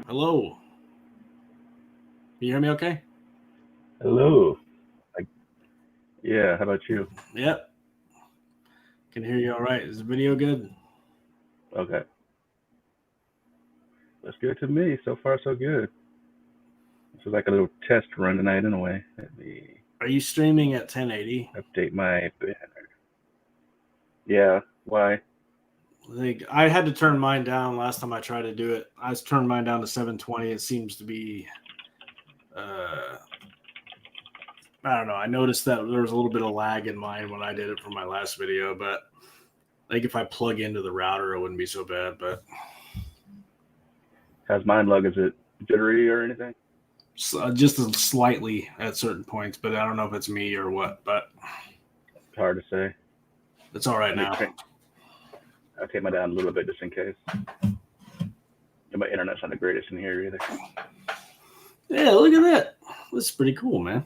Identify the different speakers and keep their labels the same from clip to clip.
Speaker 1: Hello. Can you hear me okay?
Speaker 2: Hello. I, yeah, how about you?
Speaker 1: Yep. Can hear you all right. Is the video good?
Speaker 2: Okay. That's good to me. So far, so good. This is like a little test run tonight, in a way. Let me
Speaker 1: Are you streaming at 1080?
Speaker 2: update my banner. Yeah, why?
Speaker 1: Like I had to turn mine down last time I tried to do it. I turned mine down to 720. It seems to be I don't know. I noticed that there was a little bit of lag in mine when I did it for my last video, but like if I plug into the router it wouldn't be so bad, but
Speaker 2: How's mine look? Is it jittery or anything?
Speaker 1: just slightly at certain points, but I don't know if it's me or what, but
Speaker 2: It's hard to say.
Speaker 1: it's all right
Speaker 2: Let me
Speaker 1: now.
Speaker 2: I'll take my down a little bit just in case. And my internet's not the greatest in here either.
Speaker 1: Yeah, look at that. That's pretty cool, man.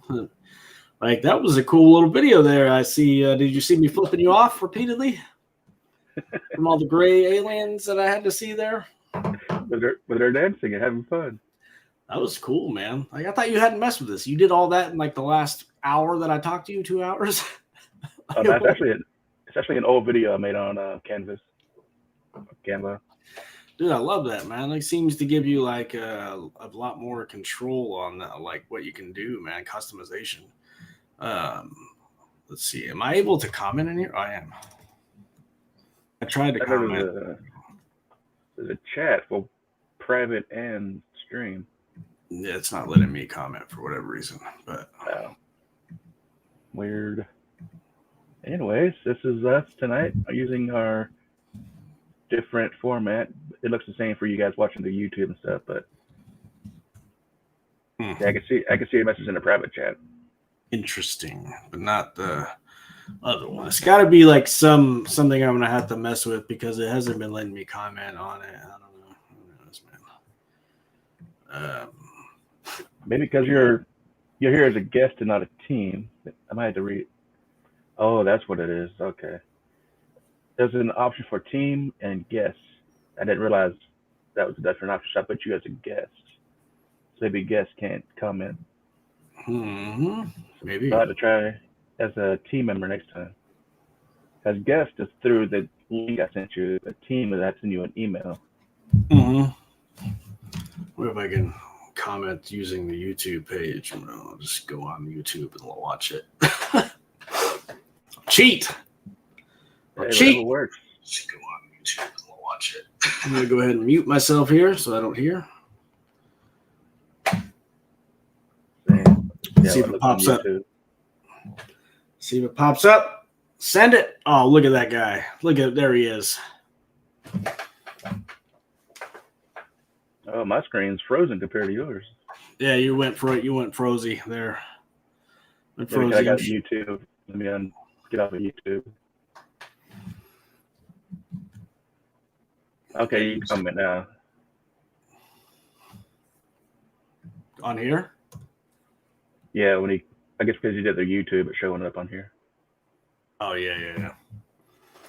Speaker 1: Like that was a cool little video there. I see. Did you see me flipping you off repeatedly from all the gray aliens that I had to see there?
Speaker 2: But they're dancing and having fun.
Speaker 1: That was cool, man. Like I thought you hadn't messed with this. You did all that in like the last hour that I talked to you, 2 hours.
Speaker 2: Oh, that's actually an old video I made on Canva.
Speaker 1: Dude, I love that, man. It seems to give you like a lot more control on like what you can do, man. Customization. Um, let's see. Am I able to comment in here? I am. I tried to
Speaker 2: I know
Speaker 1: comment.
Speaker 2: there's a chat for private and stream.
Speaker 1: Yeah, it's not letting me comment for whatever reason, but
Speaker 2: Oh, weird. Anyways, this is us tonight using our different format. It looks the same for you guys watching the YouTube and stuff, but yeah, I can see a message in the private chat.
Speaker 1: interesting, but not the other one. It's got to be like something I'm gonna have to mess with because it hasn't been letting me comment on it. I don't know. Who knows, man?
Speaker 2: Maybe because you're here as a guest and not a team. I might have to read. Oh, that's what it is. Okay. There's an option for team and guest. I didn't realize that was a different option. So I put you as a guest. So maybe guests can't comment.
Speaker 1: Maybe.
Speaker 2: So I have to try as a team member next time. As guest is through the link I sent you. A team is I send you an email.
Speaker 1: What if I can comment using the YouTube page? I'll just go on YouTube and watch it. Cheat.
Speaker 2: Hey,
Speaker 1: Cheat.
Speaker 2: whatever works.
Speaker 1: Just go on YouTube and watch it. I'm gonna go ahead and mute myself here so I don't hear.
Speaker 2: Yeah,
Speaker 1: see if it pops up. See if it pops up. Send it. Oh, look at that guy. Look at there he is.
Speaker 2: Oh, my screen's frozen compared to yours.
Speaker 1: Yeah, you went frozy there.
Speaker 2: I got YouTube. Let me get off of YouTube. Okay, you can comment now.
Speaker 1: On here?
Speaker 2: Yeah, I guess because you did the YouTube, it's showing up on here.
Speaker 1: Oh yeah.
Speaker 2: Yeah,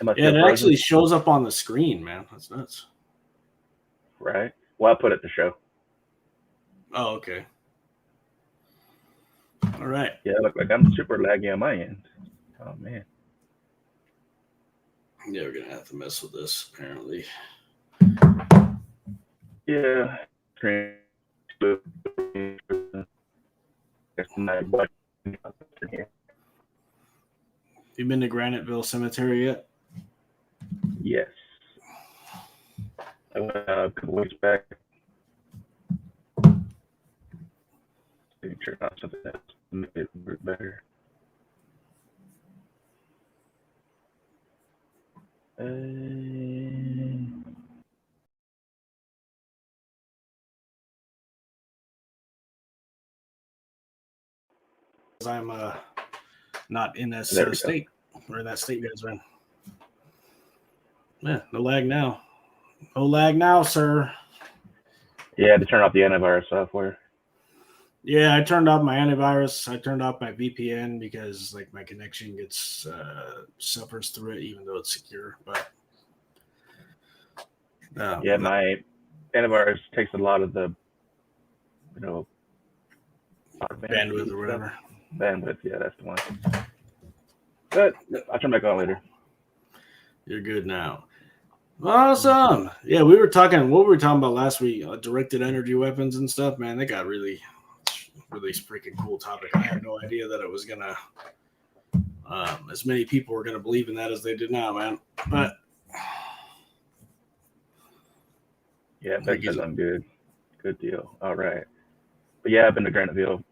Speaker 1: it actually shows up on the screen, man. That's nuts.
Speaker 2: Right. Well, I put it to show.
Speaker 1: Oh, okay. All right.
Speaker 2: Yeah, look like I'm super laggy on my end. Oh man.
Speaker 1: Yeah, we're gonna have to mess with this apparently.
Speaker 2: Yeah.
Speaker 1: You been to Graniteville Cemetery yet?
Speaker 2: Yes. I went a couple weeks back. Turn on something else to make it work better.
Speaker 1: I'm not in that state or that state you guys are in. Yeah, no lag now. No lag now, sir.
Speaker 2: Yeah, I had to turn off the antivirus software.
Speaker 1: Yeah, I turned off my antivirus. I turned off my VPN because like my connection gets suffers through it, even though it's secure. But
Speaker 2: yeah, my antivirus takes a lot of the you know,
Speaker 1: Bandwidth or whatever.
Speaker 2: Bandwidth, yeah, that's the one. But I'll turn back on later.
Speaker 1: You're good now. Awesome. Yeah, we were talking. What were we talking about last week? Directed energy weapons and stuff. Man, they got really freaking cool topic. I had no idea that it was gonna. As many people were gonna believe in that as they did now, man. But
Speaker 2: yeah, Beck says I'm good. Good deal. All right. But yeah, I've been to Graniteville.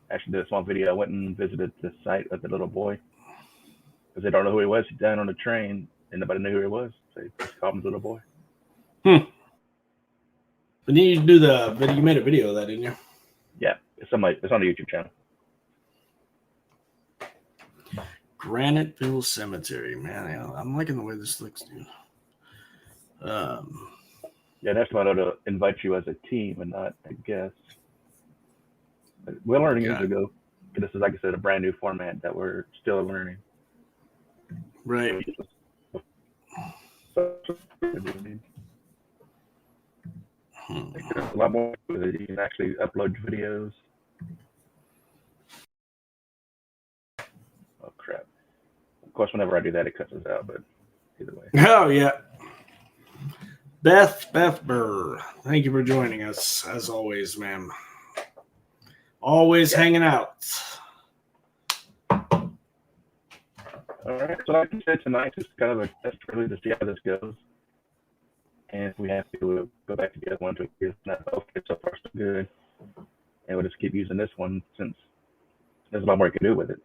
Speaker 2: Actually, did a small video. I went and visited the site of the little boy because they don't know who he was. He's down on the train, and nobody knew who he was. So they just called him the little boy.
Speaker 1: But then you do the video. You made a video of that, didn't you?
Speaker 2: Yeah, it's on the YouTube channel.
Speaker 1: Graniteville Cemetery, man. I'm liking the way this looks, dude.
Speaker 2: Yeah, that's why I ought to invite you as a team and not a guest. But we're learning as we go. This is, like I said, a brand new format that we're still learning.
Speaker 1: Right.
Speaker 2: There's a lot more that you can actually upload videos. Oh crap! Of course, whenever I do that, it cuts us out. But either way.
Speaker 1: Oh yeah. Beth Burr, thank you for joining us as always, ma'am. Always hanging out.
Speaker 2: All right. So like I said, tonight is kind of a test really to see how this goes. And if we have to, we'll go back to the other one to get that. Okay, so far so good. And we'll just keep using this one since there's a lot more you can do with it.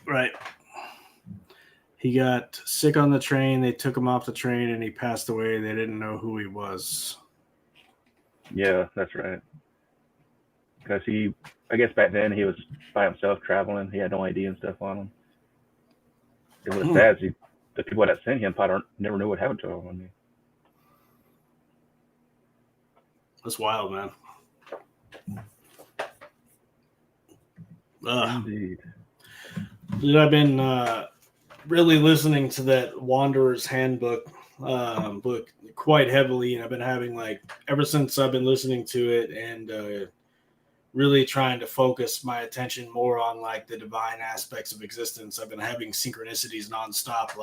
Speaker 1: Right. He got sick on the train. They took him off the train and he passed away. They didn't know who he was.
Speaker 2: Yeah, that's right. Because I guess back then he was by himself traveling. He had no ID and stuff on him. It was sad. The people that sent him probably never knew what happened to him. I mean,
Speaker 1: that's wild, man.
Speaker 2: Indeed.
Speaker 1: Dude, I've been really listening to that Wanderer's Handbook book quite heavily, and I've been having ever since I've been listening to it and really trying to focus my attention more on the divine aspects of existence. I've been having synchronicities nonstop,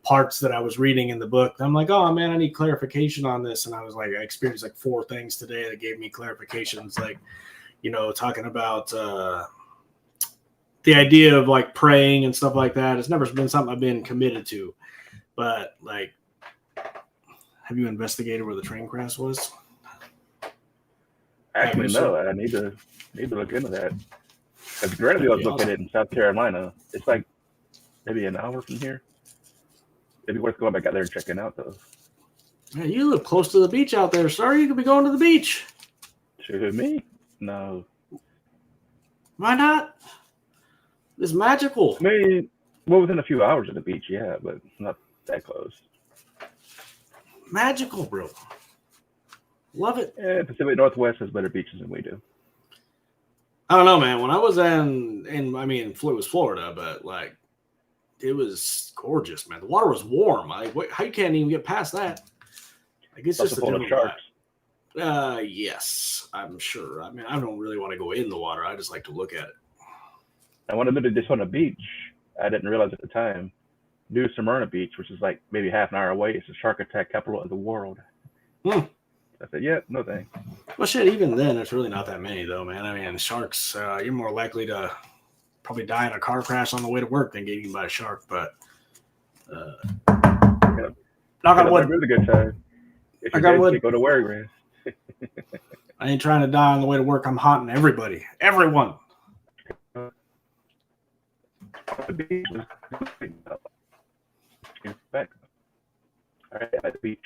Speaker 1: parts that I was reading in the book. I'm like, oh man, I need clarification on this, and I was I experienced 4 things today that gave me clarifications, talking about the idea of praying and stuff like that. It's never been something I've been committed to, but have you investigated where the train crash was?
Speaker 2: Actually, no. I need to look into that. Because Graniteville is located in South Carolina. It's maybe an hour from here. It'd be worth going back out there and checking out, though.
Speaker 1: Yeah, you live close to the beach out there, sir. You could be going to the beach.
Speaker 2: To me? No.
Speaker 1: Why not? It's magical.
Speaker 2: I mean, well, within a few hours of the beach, yeah, but not that close.
Speaker 1: Magical, bro. Love it.
Speaker 2: Yeah, Pacific Northwest has better beaches than we do.
Speaker 1: I don't know, man. When I was it was Florida, but it was gorgeous, man. The water was warm. How you can't even get past that? It's just
Speaker 2: full of sharks.
Speaker 1: Yes, I'm sure. I don't really want to go in the water. I just like to look at it.
Speaker 2: I wanted to do this on a beach. I didn't realize at the time. New Smyrna Beach, which is maybe half an hour away. It's the shark attack capital of the world. I said, yeah, no thanks.
Speaker 1: Well, shit, even then, there's really not that many, though, man. Sharks, you're more likely to probably die in a car crash on the way to work than get eaten by a shark, but knock on wood.
Speaker 2: It's a good time. If you're dead, go to Waregrass.
Speaker 1: I ain't trying to die on the way to work. I'm haunting everybody. Everyone.
Speaker 2: The beach back. All right, at the beach.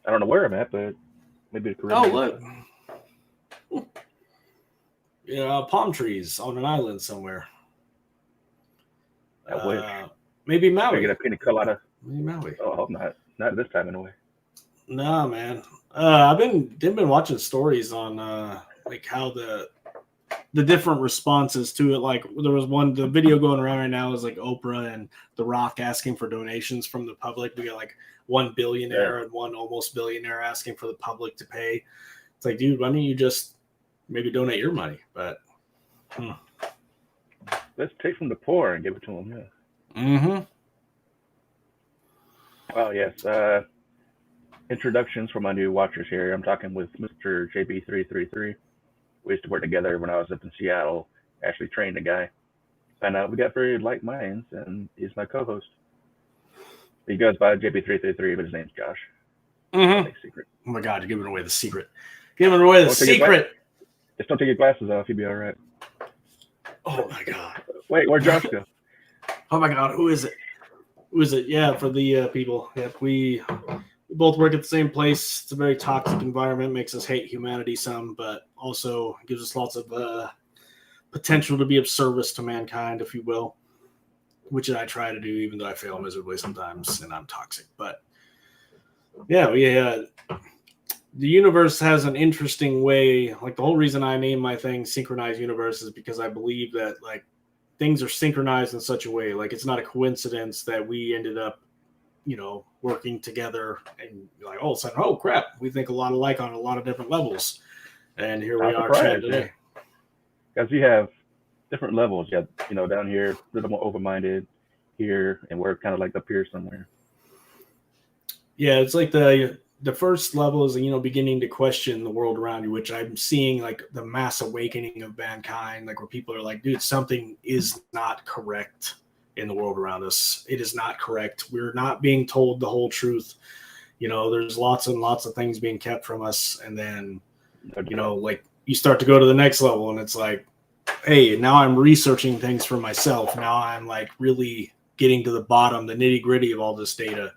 Speaker 2: I don't know where I'm at, but maybe the Caribbean.
Speaker 1: Oh, look. Yeah, palm trees on an island somewhere.
Speaker 2: I wish.
Speaker 1: Maybe Maui.
Speaker 2: Get a pina colada.
Speaker 1: Maybe Maui.
Speaker 2: Oh, I hope not. Not this time, anyway.
Speaker 1: Nah, man. I've been watching stories on how the different responses to it. There was the video going around right now is Oprah and The Rock asking for donations from the public. We got one billionaire and one almost billionaire asking for the public to pay. It's like, dude, why don't you just maybe donate your money? But
Speaker 2: let's take from the poor and give it to them. Yeah.
Speaker 1: mm-hmm.
Speaker 2: Oh yes. Introductions for my new watchers here. I'm talking with Mr. JB333. We used to work together when I was up in Seattle. Actually trained the guy. And we got very like minds, and he's my co-host. He goes by JB333, but his name's Josh.
Speaker 1: Mm-hmm.
Speaker 2: Secret.
Speaker 1: Oh my God, you're giving away the secret. Giving away the secret.
Speaker 2: Just don't take your glasses off. You'll be all right.
Speaker 1: Oh my God.
Speaker 2: Wait, where'd Josh go?
Speaker 1: Oh my God, who is it? Who is it? Yeah, for the people. Yep, we both work at the same place. It's a very toxic environment. Makes us hate humanity some, but also gives us lots of potential to be of service to mankind, if you will, which I try to do, even though I fail miserably sometimes and I'm toxic. But yeah, the universe has an interesting way. Like the whole reason I name my thing Synchronized Universe is because I believe that like things are synchronized in such a way. Like it's not a coincidence that we ended up, working together and like all of a sudden, oh crap, we think a lot alike on a lot of different levels. And here we are chatting today.
Speaker 2: Because you have different levels. You have, down here, a little more open-minded here, and we're kind of like up here somewhere.
Speaker 1: Yeah, it's like the first level is, beginning to question the world around you, which I'm seeing like the mass awakening of mankind, like where people are like, dude, something is not correct in the world around us. It is not correct. We're not being told the whole truth. There's lots and lots of things being kept from us. And then, like you start to go to the next level and it's like, hey, now I'm researching things for myself. Now I'm like really getting to the bottom, the nitty gritty of all this data.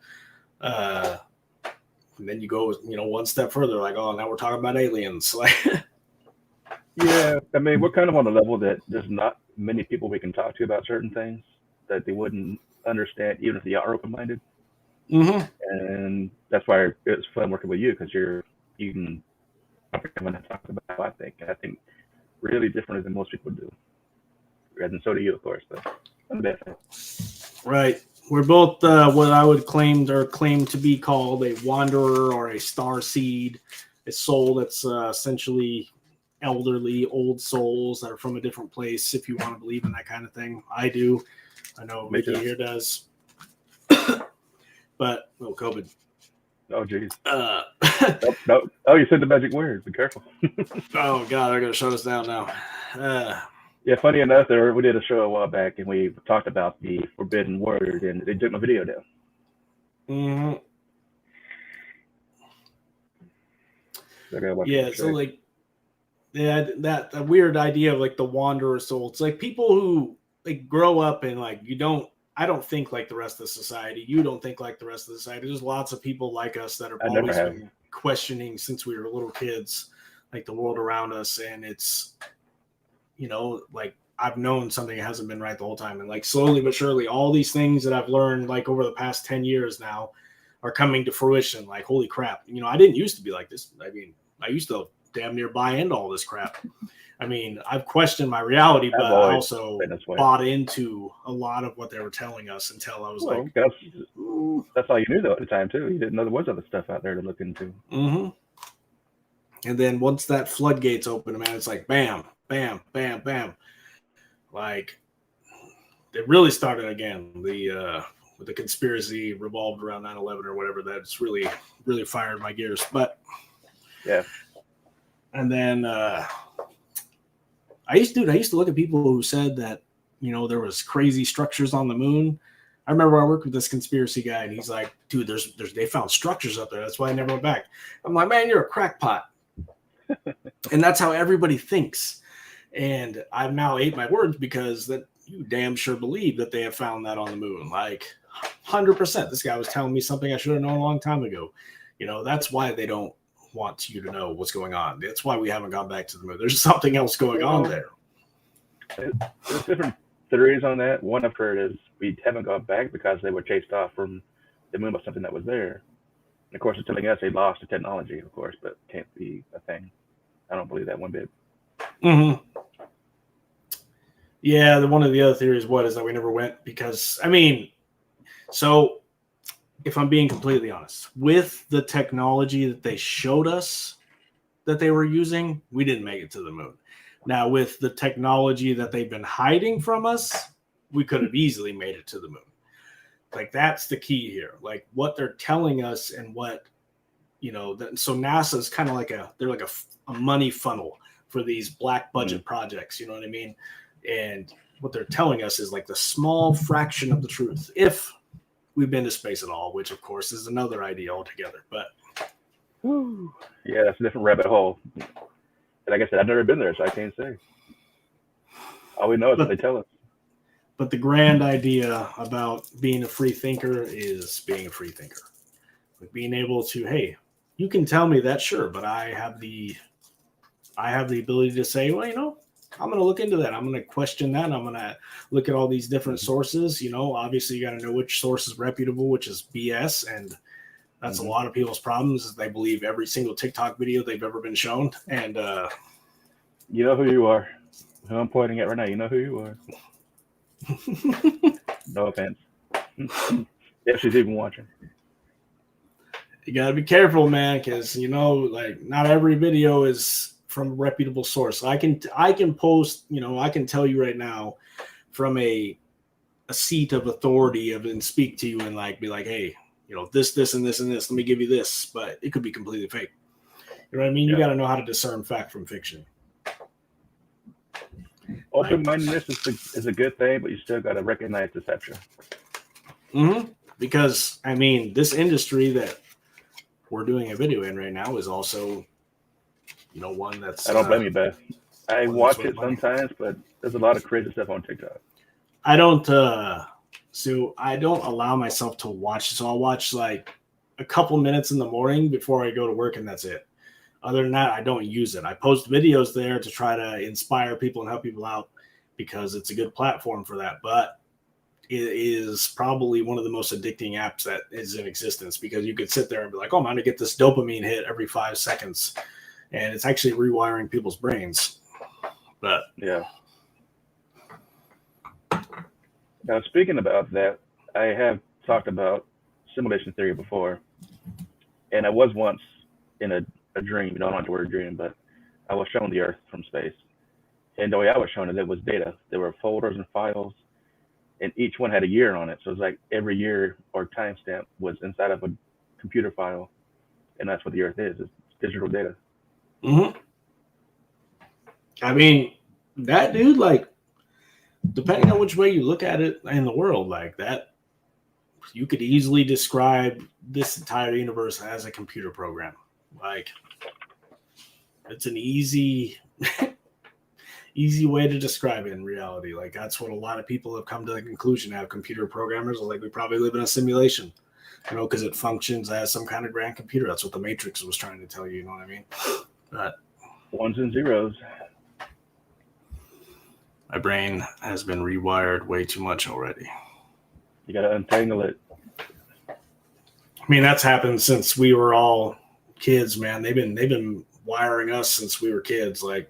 Speaker 1: And then you go, one step further, like, oh, now we're talking about aliens. Like,
Speaker 2: yeah, I mean, we're kind of on a level that there's not many people we can talk to about certain things that they wouldn't understand, even if they are open-minded.
Speaker 1: Mm-hmm.
Speaker 2: And that's why it's fun working with you, because you can talk about, I think really differently than most people do. And so do you, of course, but I'm definitely.
Speaker 1: Right. We're both what I would claim to be called a wanderer or a star seed, a soul that's essentially elderly, old souls that are from a different place, if you want to believe in that kind of thing. I do. I know Mickey here does. But, COVID.
Speaker 2: Oh, geez.
Speaker 1: No.
Speaker 2: Oh, you said the magic word. Be careful.
Speaker 1: Oh, God, they're going to shut us down now.
Speaker 2: Yeah, funny enough, we did a show a while back, and we talked about the forbidden word, and they took my video down.
Speaker 1: Mm-hmm. So like, that weird idea of like the wanderer soul. It's like people who like grow up and like I don't think like the rest of society. You don't think like the rest of society. There's lots of people like us that have always been questioning since we were little kids, like the world around us, and it's. Like I've known something hasn't been right the whole time. And like slowly but surely, all these things that I've learned like over the past 10 years now are coming to fruition. Like, holy crap. I didn't used to be like this. I mean, I used to damn near buy into all this crap. I mean, I've questioned my reality, but I also bought into a lot of what they were telling us until I was
Speaker 2: that's all you knew though at the time too. You didn't know there was other stuff out there to look into.
Speaker 1: Mm-hmm. And then once that floodgates open, man, it's like, bam, bam, bam, bam. Like it really started again. With the conspiracy revolved around 9/11 or whatever. That's really, really fired my gears. But
Speaker 2: yeah.
Speaker 1: And then I used to look at people who said that there was crazy structures on the moon. I remember I worked with this conspiracy guy, and he's like, "Dude, they found structures up there. That's why I never went back." I'm like, "Man, you're a crackpot." And that's how everybody thinks. And I've now ate my words because that you damn sure believe that they have found that on the moon. Like 100%. This guy was telling me something I should have known a long time ago. That's why they don't want you to know what's going on. That's why we haven't gone back to the moon. There's something else going on there.
Speaker 2: There's different theories on that. One I've heard is we haven't gone back because they were chased off from the moon by something that was there. And of course, it's telling us they lost the technology, of course, but it can't be a thing. I don't believe that one bit.
Speaker 1: Mm-hmm. Yeah, one of the other theories is that we never went because, I mean, so if I'm being completely honest, with the technology that they showed us that they were using, we didn't make it to the moon. Now, with the technology that they've been hiding from us, we could have easily made it to the moon. Like, that's the key here. Like, what they're telling us and what, so NASA is kind of like they're like a money funnel for these black budget projects. You know what I mean? And what they're telling us is like the small fraction of the truth. If we've been to space at all, which of course is another idea altogether. But
Speaker 2: yeah, that's a different rabbit hole. And like I said, I've never been there, so I can't say. All we know is what they tell us.
Speaker 1: But the grand idea about being a free thinker is being a free thinker. Like being able to, hey, you can tell me that, sure, but I have the ability to say, well, I'm going to look into that. I'm going to question that. I'm going to look at all these different sources. Obviously you got to know which source is reputable, which is BS. And that's a lot of people's problems is they believe every single TikTok video they've ever been shown. And
Speaker 2: you know who you are. Who I'm pointing at right now, you know who you are. No offense. If she's even watching.
Speaker 1: You got to be careful, man, because, like not every video is from a reputable source. I can post, I can tell you right now from a seat of authority and speak to you and like be like, hey, this, and this, and this, let me give you this, but it could be completely fake. You know what I mean? Yeah. You got to know how to discern fact from fiction.
Speaker 2: Open-mindedness is a good thing, but you still got to recognize deception.
Speaker 1: Because, I mean, this industry that we're doing a video in right now is also, one that's...
Speaker 2: I don't blame you, Beth. I watch it sometimes, but there's a lot of crazy stuff on TikTok.
Speaker 1: I don't allow myself to watch. So I'll watch like a couple minutes in the morning before I go to work, and that's it. Other than that, I don't use it. I post videos there to try to inspire people and help people out because it's a good platform for that. But it is probably one of the most addicting apps that is in existence because you could sit there and be like, oh, I'm going to get this dopamine hit every 5 seconds. And it's actually rewiring people's brains. But
Speaker 2: yeah. Now, speaking about that, I have talked about simulation theory before. And I was once in a dream, I don't like the word dream, but I was shown the Earth from space. And the way I was shown it was data. There were folders and files, and each one had a year on it. So it's like every year or timestamp was inside of a computer file, and that's what the Earth is. It's digital data.
Speaker 1: I mean, that dude, like, depending on which way you look at it in the world, like that, you could easily describe this entire universe as a computer program. Like, it's an easy way to describe it in reality. Like, that's what a lot of people have come to the conclusion of computer programmers. Like, we probably live in a simulation, because it functions as some kind of grand computer. That's what the Matrix was trying to tell you, you know what I mean? But
Speaker 2: ones and zeros.
Speaker 1: My brain has been rewired way too much already.
Speaker 2: You got to untangle it.
Speaker 1: I mean, that's happened since we were all kids, man. They've been wiring us since we were kids, like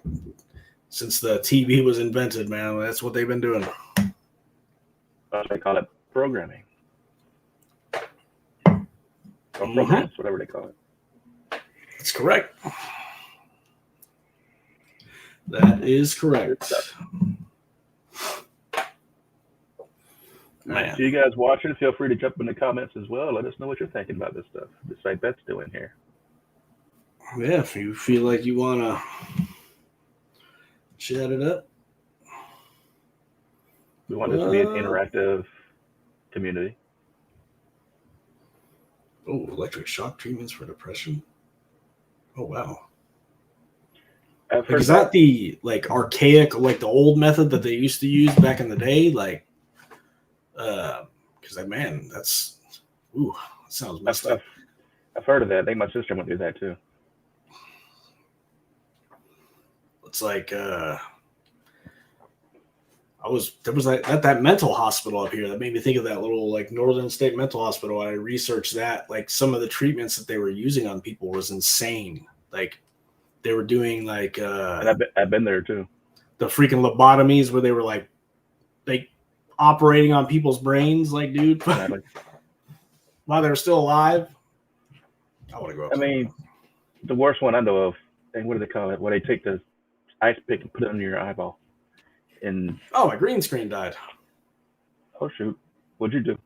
Speaker 1: since the TV was invented, man. That's what they've been doing.
Speaker 2: They call it programming. Or programs, whatever they call it.
Speaker 1: That's correct. That is correct.
Speaker 2: Man. So you guys watching, feel free to jump in the comments as well. Let us know what you're thinking about this stuff. Just like Beth's doing here.
Speaker 1: Yeah, if you feel like you want to chat it up.
Speaker 2: We want this to be an interactive community.
Speaker 1: Oh, electric shock treatments for depression? Oh, wow. Like, is that the like archaic, like the old method that they used to use back in the day? Like, because man, that sounds messed up.
Speaker 2: I've heard of that. I think my sister went through that too.
Speaker 1: It's like there was like that mental hospital up here that made me think of that little like Northern State Mental Hospital. I researched that. Like some of the treatments that they were using on people was insane. Like they were doing like
Speaker 2: and I've been there too.
Speaker 1: The freaking lobotomies where they were like operating on people's brains, like dude.
Speaker 2: Exactly.
Speaker 1: while they're still alive, I want to go
Speaker 2: I
Speaker 1: upside
Speaker 2: mean,
Speaker 1: down.
Speaker 2: the worst one I know of, and what do they call it? Where they take the ice pick and put it under your eyeball. And
Speaker 1: Oh, my green screen died.
Speaker 2: oh shoot, what'd you do?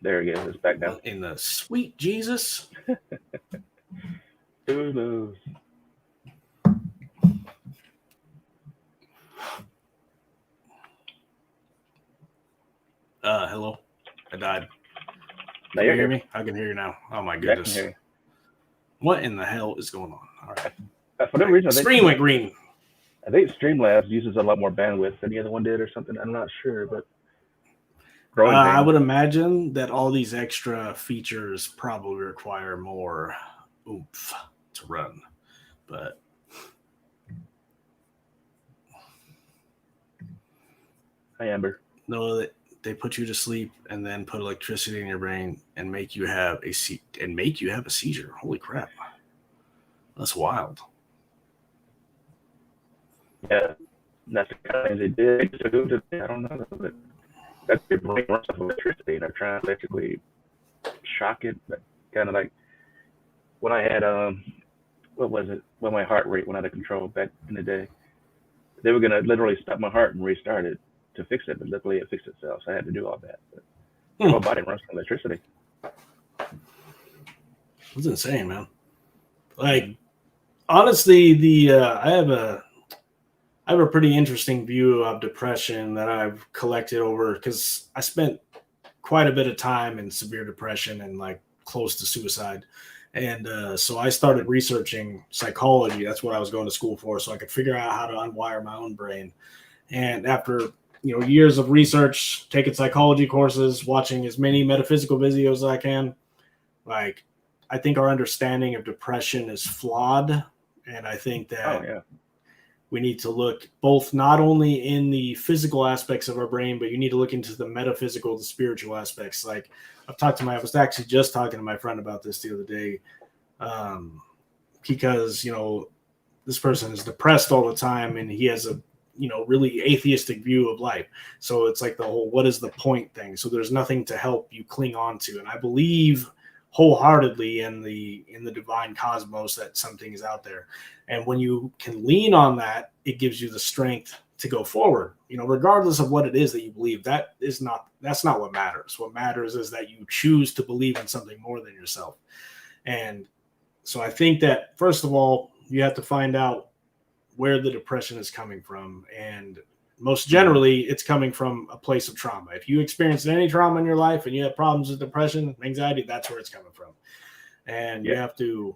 Speaker 2: There he is. It's back down.
Speaker 1: What in the sweet Jesus?
Speaker 2: Who knows?
Speaker 1: Hello. I died.
Speaker 2: Now
Speaker 1: Can you
Speaker 2: you're
Speaker 1: hear
Speaker 2: here.
Speaker 1: me? I can hear you now. Oh my
Speaker 2: Yeah, I can
Speaker 1: goodness.
Speaker 2: hear you.
Speaker 1: What in the hell is going on? All right.
Speaker 2: For some reason,
Speaker 1: Screen went green.
Speaker 2: I think Streamlabs uses a lot more bandwidth than the other one did, or something. I'm not sure, but growing
Speaker 1: I
Speaker 2: pains.
Speaker 1: would imagine that all these extra features probably require more oomph to run. But
Speaker 2: Hi, Amber.
Speaker 1: know that they put you to sleep and then put electricity in your brain and make you have a seizure. Holy crap. That's wild.
Speaker 2: Yeah, that's the kind of things they did. They took it to, I don't know, but that's your brain runs off electricity, and they're trying to electrically shock it. Kind of like when I had what was it? When my heart rate went out of control back in the day, they were gonna literally stop my heart and restart it to fix it, but luckily it fixed itself. So I had to do all that. But your whole body runs on electricity.
Speaker 1: That's insane, man. Like, honestly, I have a pretty interesting view of depression that I've collected over, because I spent quite a bit of time in severe depression and like close to suicide. And so I started researching psychology. That's what I was going to school for, so I could figure out how to unwire my own brain. And after years of research, taking psychology courses, watching as many metaphysical videos as I can, like, I think our understanding of depression is flawed. And I think that we need to look both not only in the physical aspects of our brain, but you need to look into the metaphysical, the spiritual aspects. Like, I was actually just talking to my friend about this the other day, because, this person is depressed all the time and he has a, really atheistic view of life. So it's like the whole, what is the point thing? So there's nothing to help you cling on to. And I believe wholeheartedly in the divine cosmos that something is out there. And when you can lean on that, it gives you the strength to go forward, regardless of what it is that you believe. That's not what matters. What matters is that you choose to believe in something more than yourself. And so I think that, first of all, you have to find out where the depression is coming from. And most generally, it's coming from a place of trauma. If you experienced any trauma in your life and you have problems with depression, anxiety, that's where it's coming from. And you have to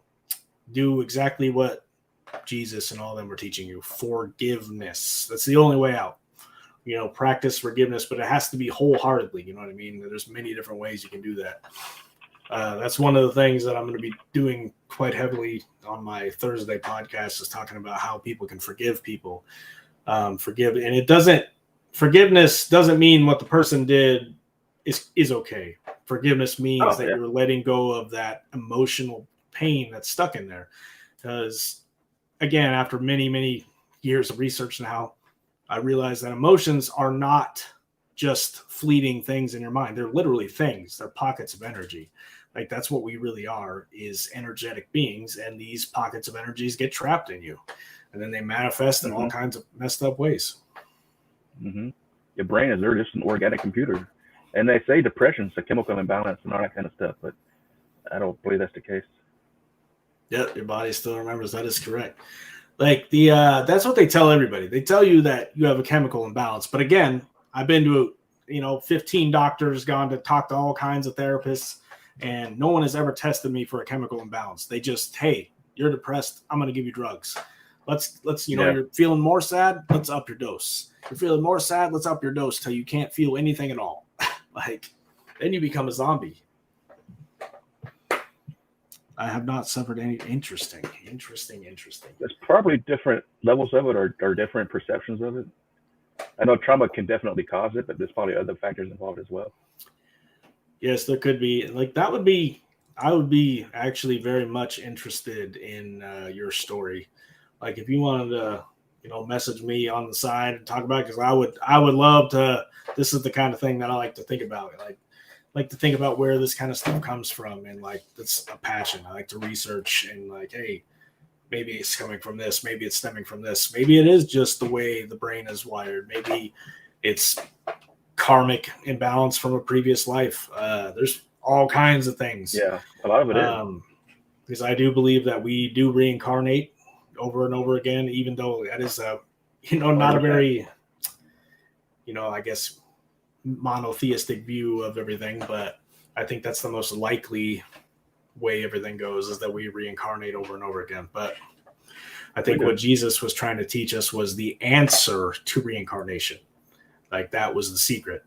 Speaker 1: do exactly what Jesus and all of them were teaching you: forgiveness. That's the only way out. Practice forgiveness, but it has to be wholeheartedly. You know what I mean? There's many different ways you can do that. That's one of the things that I'm going to be doing quite heavily on my Thursday podcast, is talking about how people can forgive people. Forgive, and forgiveness doesn't mean what the person did is okay. Forgiveness means that you're letting go of that emotional pain that's stuck in there. Because, again, after many, many years of research now, I realized that emotions are not just fleeting things in your mind. They're literally things. They're pockets of energy. Like, that's what we really are, is energetic beings. And these pockets of energies get trapped in you. And then they manifest in all kinds of messed up ways.
Speaker 2: Your brain is just an organic computer. And they say depression's a chemical imbalance and all that kind of stuff, but I don't believe that's the case.
Speaker 1: Yeah, your body still remembers. That is correct. Like, that's what they tell everybody. They tell you that you have a chemical imbalance. But again, I've been to 15 doctors, gone to talk to all kinds of therapists, and no one has ever tested me for a chemical imbalance. They just, hey, you're depressed, I'm going to give you drugs. Let's you're feeling more sad, let's up your dose. You're feeling more sad, let's up your dose till you can't feel anything at all. Like, then you become a zombie. I have not suffered any. Interesting.
Speaker 2: There's probably different levels of it, or different perceptions of it. I know trauma can definitely cause it, but there's probably other factors involved as well.
Speaker 1: Yes, there could be. Like, I would be actually very much interested in your story. Like, if you wanted to message me on the side and talk about it, because I would love to. This is the kind of thing that I like to think about. Like to think about where this kind of stuff comes from, and like that's a passion. I like to research and like, hey, maybe it's coming from this, maybe it's stemming from this, maybe it is just the way the brain is wired, maybe it's karmic imbalance from a previous life. There's all kinds of things.
Speaker 2: Yeah, a lot of it is.
Speaker 1: Because I do believe that we do reincarnate over and over again, even though that is not a very, I guess, monotheistic view of everything, but I think that's the most likely way everything goes, is that we reincarnate over and over again. But I think what Jesus was trying to teach us was the answer to reincarnation. Like that was the secret.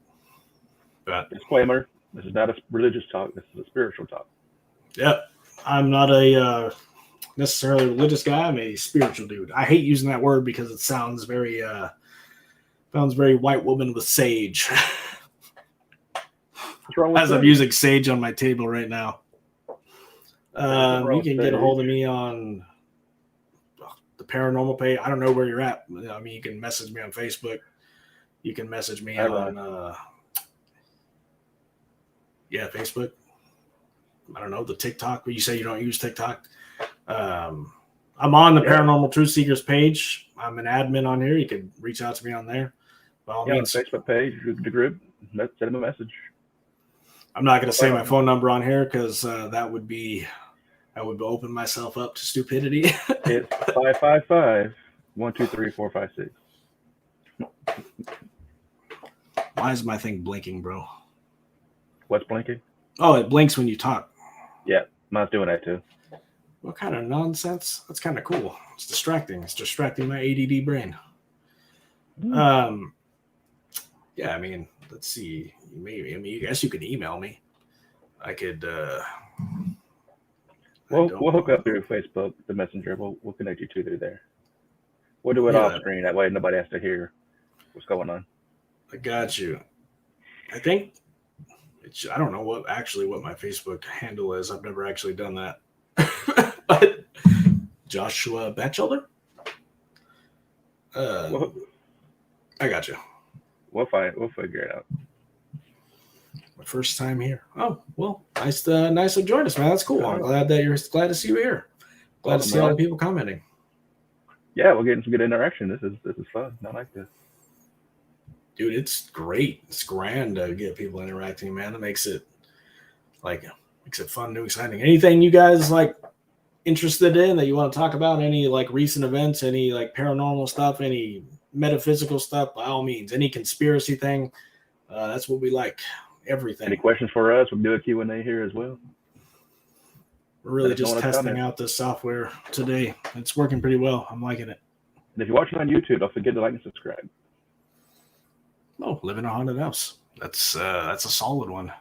Speaker 1: But
Speaker 2: disclaimer: this is not a religious talk. This is a spiritual talk.
Speaker 1: Yep, I'm not a necessarily religious guy. I'm a spiritual dude. I hate using that word because it sounds very white woman with sage.
Speaker 2: What's wrong with
Speaker 1: As I'm using sage on my table right now. You can get a hold of me on the Paranormal page. I don't know where you're at. I mean, you can message me on Facebook. You can message me on Facebook. I don't know, the TikTok. You say you don't use TikTok. I'm on the Paranormal Truth Seekers page. I'm an admin on here. You can reach out to me on there. By all means.
Speaker 2: On the Facebook page, the group, send them a message.
Speaker 1: I'm not going to say my phone number on here because that would open myself up to stupidity.
Speaker 2: It's 555-123-456.
Speaker 1: Why is my thing blinking, bro?
Speaker 2: What's blinking?
Speaker 1: Oh, it blinks when you talk.
Speaker 2: Yeah, mine's doing that too.
Speaker 1: What kind of nonsense? That's kind of cool. It's distracting. It's distracting my ADD brain. Yeah, I mean, let's see. Maybe. I mean, I guess you could email me. I could.
Speaker 2: We'll hook up through Facebook, the Messenger. We'll connect you two through there. We'll do it off screen. That way, nobody has to hear what's going on.
Speaker 1: I got you. I think. I don't know what my Facebook handle is. I've never actually done that. But Joshua Batchelder? I got you.
Speaker 2: We'll figure it out.
Speaker 1: My first time here. Oh, well, nice to join us, man. That's cool. I'm glad to see you here. Glad to see all the people commenting.
Speaker 2: Yeah, we're getting some good interaction. This is fun. I like this.
Speaker 1: Dude, it's great. It's grand to get people interacting, man. It makes it fun, new, exciting. Anything you guys like interested in that you want to talk about? Any like recent events, any like paranormal stuff, any metaphysical stuff, by all means. Any conspiracy thing, that's what we like. Everything.
Speaker 2: Any questions for us? We'll do a Q&A here as well.
Speaker 1: We're really just testing out this software today. It's working pretty well. I'm liking it.
Speaker 2: And if you're watching on YouTube, don't forget to like and subscribe.
Speaker 1: Oh, live in a haunted house. That's a solid one.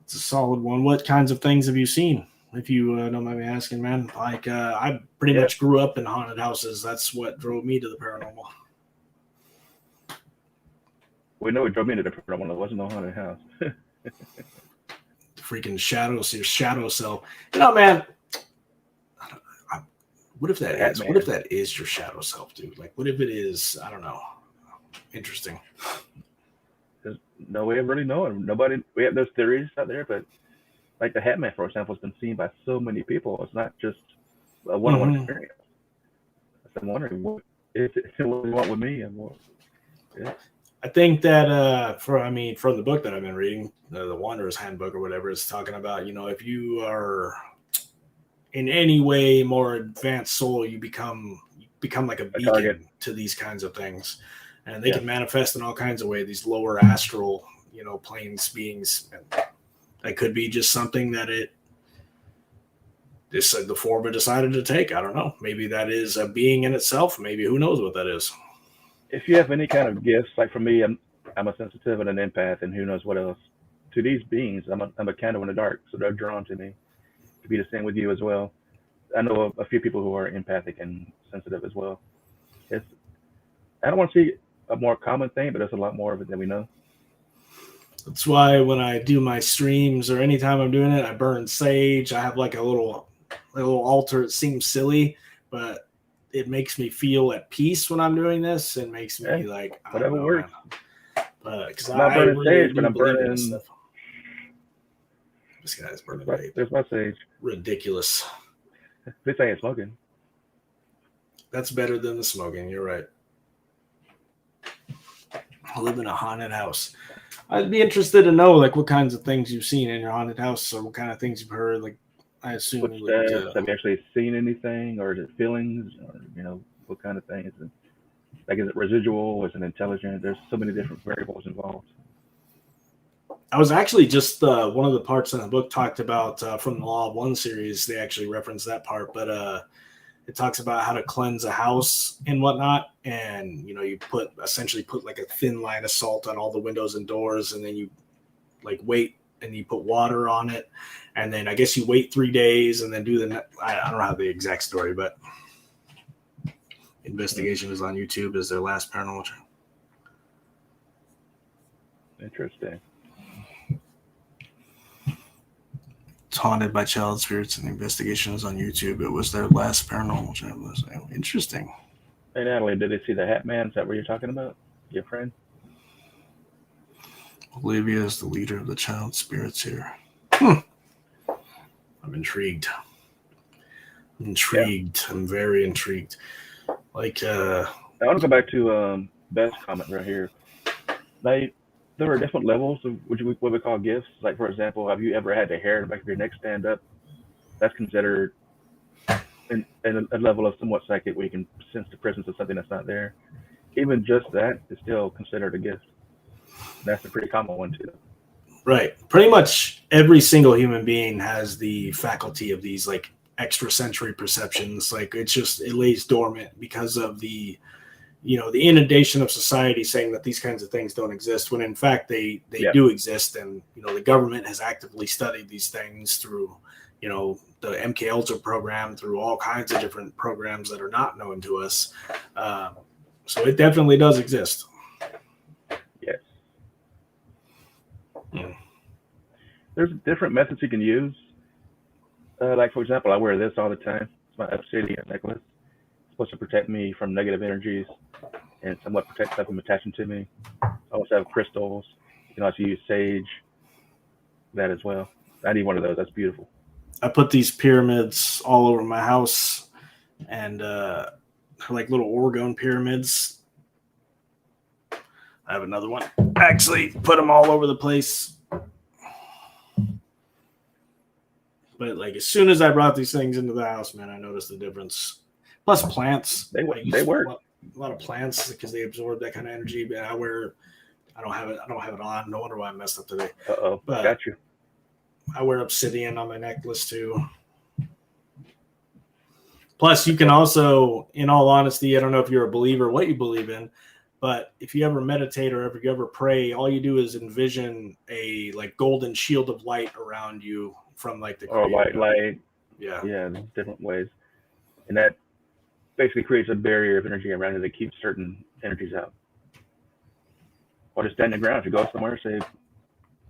Speaker 1: It's a solid one. What kinds of things have you seen? If you don't mind me asking, man. Like I pretty much grew up in haunted houses. That's what drove me to the paranormal.
Speaker 2: We know it drove me to the paranormal. It wasn't no haunted house.
Speaker 1: Freaking shadows, your shadow self. You know, man. What if that is? What if that is your shadow self, dude? Like, what if it is? I don't know. Interesting.
Speaker 2: There's no way of really knowing. Nobody. We have those theories out there, but like the Hat Man, for example, has been seen by so many people. It's not just a one-on-one experience. I'm wondering what you want with me, and what. Yeah.
Speaker 1: I think that from the book that I've been reading, the Wanderer's Handbook or whatever, it's talking about, if you are in any way more advanced soul, you become like a beacon target to these kinds of things. And they can manifest in all kinds of ways, these lower astral, planes, beings. And that could be just something that the form decided to take. I don't know. Maybe that is a being in itself. Maybe who knows what that is.
Speaker 2: If you have any kind of gifts, like for me, I'm a sensitive and an empath, and who knows what else. To these beings, I'm a candle in the dark, so they're drawn to me. To be the same with you as well. I know a few people who are empathic and sensitive as well. I don't want to see a more common thing, but there's a lot more of it than we know.
Speaker 1: That's why when I do my streams or anytime I'm doing it, I burn sage. I have like a little altar. It seems silly, but it makes me feel at peace when I'm doing this, and makes me like, I
Speaker 2: whatever
Speaker 1: don't know,
Speaker 2: works.
Speaker 1: man. Because
Speaker 2: I'm not
Speaker 1: I
Speaker 2: burning
Speaker 1: really
Speaker 2: sage, but
Speaker 1: do
Speaker 2: I'm
Speaker 1: believe in this
Speaker 2: burning.
Speaker 1: stuff. This guy's burning vape.
Speaker 2: There's my sage.
Speaker 1: Ridiculous.
Speaker 2: At least I ain't smoking.
Speaker 1: That's better than the smoking. You're right. I live in a haunted house. I'd be interested to know like what kinds of things you've seen in your haunted house, or what kind of things you've heard. Like, I assume you would.
Speaker 2: Have you actually seen anything, or is it feelings, or what kind of thing is it? Like, is it residual? Is it intelligent? There's so many different variables involved.
Speaker 1: I was actually just one of the parts in the book talked about from the Law of One series. They actually reference that part, but it talks about how to cleanse a house and whatnot. And, you essentially put like a thin line of salt on all the windows and doors. And then you like wait and you put water on it. And then I guess you wait 3 days and then I don't know how the exact story, but Investigation is on YouTube as their last paranormal channel.
Speaker 2: Interesting.
Speaker 1: It's haunted by child spirits, and the investigation is on YouTube. It was their last paranormal channel. Interesting.
Speaker 2: Hey, Natalie, did they see the Hat Man? Is that what you're talking about? Your friend?
Speaker 1: Olivia is the leader of the child spirits here. I'm intrigued. Yeah. I'm very intrigued. Like,
Speaker 2: I want to go back to Beth's comment right here. Like, there are different levels of what we call gifts. Like, for example, have you ever had the hair in the back of your neck stand up? That's considered in a level of somewhat psychic where you can sense the presence of something that's not there. Even just that is still considered a gift. That's a pretty common one too.
Speaker 1: Right. Pretty much every single human being has the faculty of these like extrasensory perceptions. Like it lays dormant because of the inundation of society saying that these kinds of things don't exist, when in fact they do exist. And, the government has actively studied these things through, the MK Ultra program, through all kinds of different programs that are not known to us. So it definitely does exist.
Speaker 2: Yes. There's different methods you can use. Like, for example, I wear this all the time. It's my obsidian necklace. It's supposed to protect me from negative energies and somewhat protect stuff from attaching to me. I also have crystals. You can also use sage. That as well. I need one of those. That's beautiful.
Speaker 1: I put these pyramids all over my house, and they're like little orgone pyramids. I have another one. Actually, put them all over the place. But like as soon as I brought these things into the house, man, I noticed the difference. Plus plants.
Speaker 2: They work.
Speaker 1: A lot of plants because they absorb that kind of energy. But I don't have it on. No wonder why I messed up today. But
Speaker 2: got you.
Speaker 1: I wear obsidian on my necklace too. Plus, you can also, in all honesty, I don't know if you're a believer, what you believe in, but if you ever meditate or if you ever pray, all you do is envision a like golden shield of light around you from like the
Speaker 2: white light.
Speaker 1: Yeah,
Speaker 2: different ways, and that basically creates a barrier of energy around it that keeps certain energies out. Or just stand the ground. If you go somewhere, say,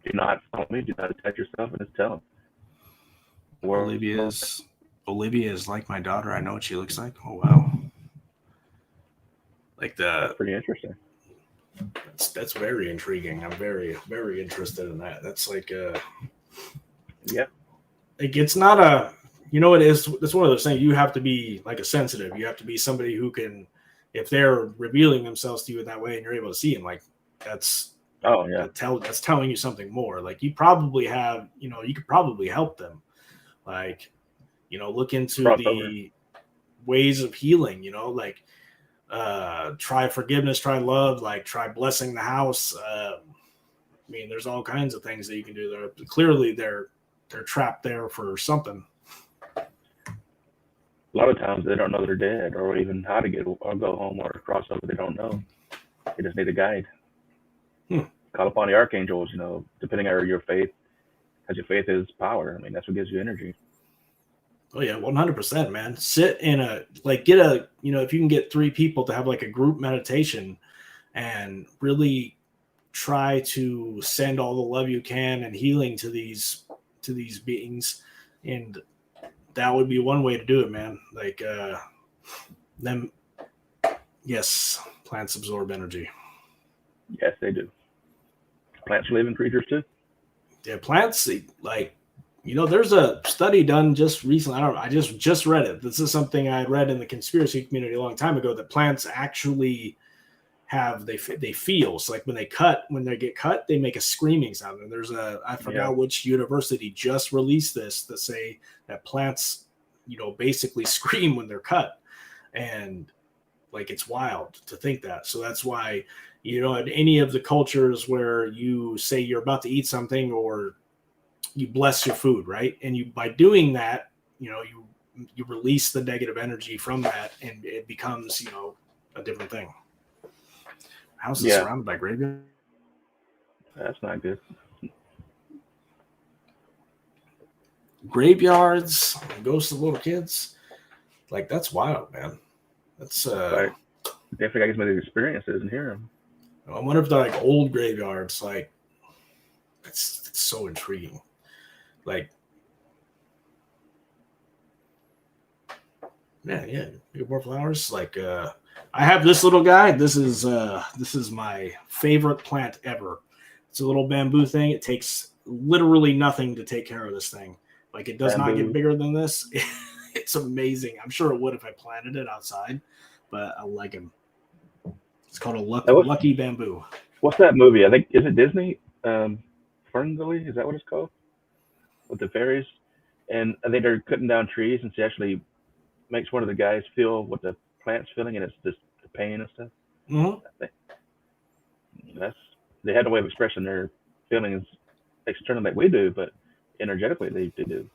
Speaker 2: "Do not follow me. Do not attach yourself," and just tell them.
Speaker 1: Olivia is like my daughter. I know what she looks like. Oh wow!
Speaker 2: That's pretty interesting.
Speaker 1: That's very intriguing. I'm very, very interested in that. That's like
Speaker 2: Like
Speaker 1: it's not a, it is. It's one of those things. You have to be like a sensitive. You have to be somebody who can, if they're revealing themselves to you in that way, and you're able to see them, like that's.
Speaker 2: Oh yeah.
Speaker 1: That's telling you something more. Like you probably have, you could probably help them. Like, look into the ways of healing, like try forgiveness, try love, like try blessing the house. There's all kinds of things that you can do there. Clearly they're trapped there for something.
Speaker 2: A lot of times they don't know they're dead or even how to get or go home or cross over. They don't know. They just need a guide. Call upon the archangels, depending on your faith. Because your faith is power. That's what gives you energy.
Speaker 1: Oh yeah, 100%, man. Sit in get a, if you can get 3 people to have like a group meditation and really try to send all the love you can and healing to these beings. And that would be one way to do it, man. Like, Them, yes, plants absorb energy.
Speaker 2: Yes, they do. Plants are living creatures too.
Speaker 1: Yeah, plants, like, there's a study done just recently. I don't know. I just read it. This is something I read in the conspiracy community a long time ago, that plants actually they feel. So like when they get cut, they make a screaming sound. And I forgot which university just released this to say that plants, basically scream when they're cut. And like, it's wild to think that. So that's why, in any of the cultures where you say you're about to eat something, or you bless your food, right? And by doing that, you release the negative energy from that, and it becomes, a different thing. House is surrounded by graveyard.
Speaker 2: That's not good.
Speaker 1: Graveyards, ghosts of little kids. Like, that's wild, man. That's
Speaker 2: Like, definitely got to get some of these experiences and hear them.
Speaker 1: I wonder if they're like old graveyards. Like, it's so intriguing. Like, yeah, more flowers. Like, I have this little guy. This is my favorite plant ever. It's a little bamboo thing. It takes literally nothing to take care of this thing. Like, it does not get bigger than this. It's amazing. I'm sure it would if I planted it outside, but I like him. It's called a lucky bamboo.
Speaker 2: What's that movie? I think, is it Disney? Ferngully? Is that what it's called? With the fairies? And I think they're cutting down trees, and she actually makes one of the guys feel what the plant's feeling, and it's just the pain and stuff.
Speaker 1: Mm-hmm.
Speaker 2: They had a way of expressing their feelings externally like we do, but energetically they do.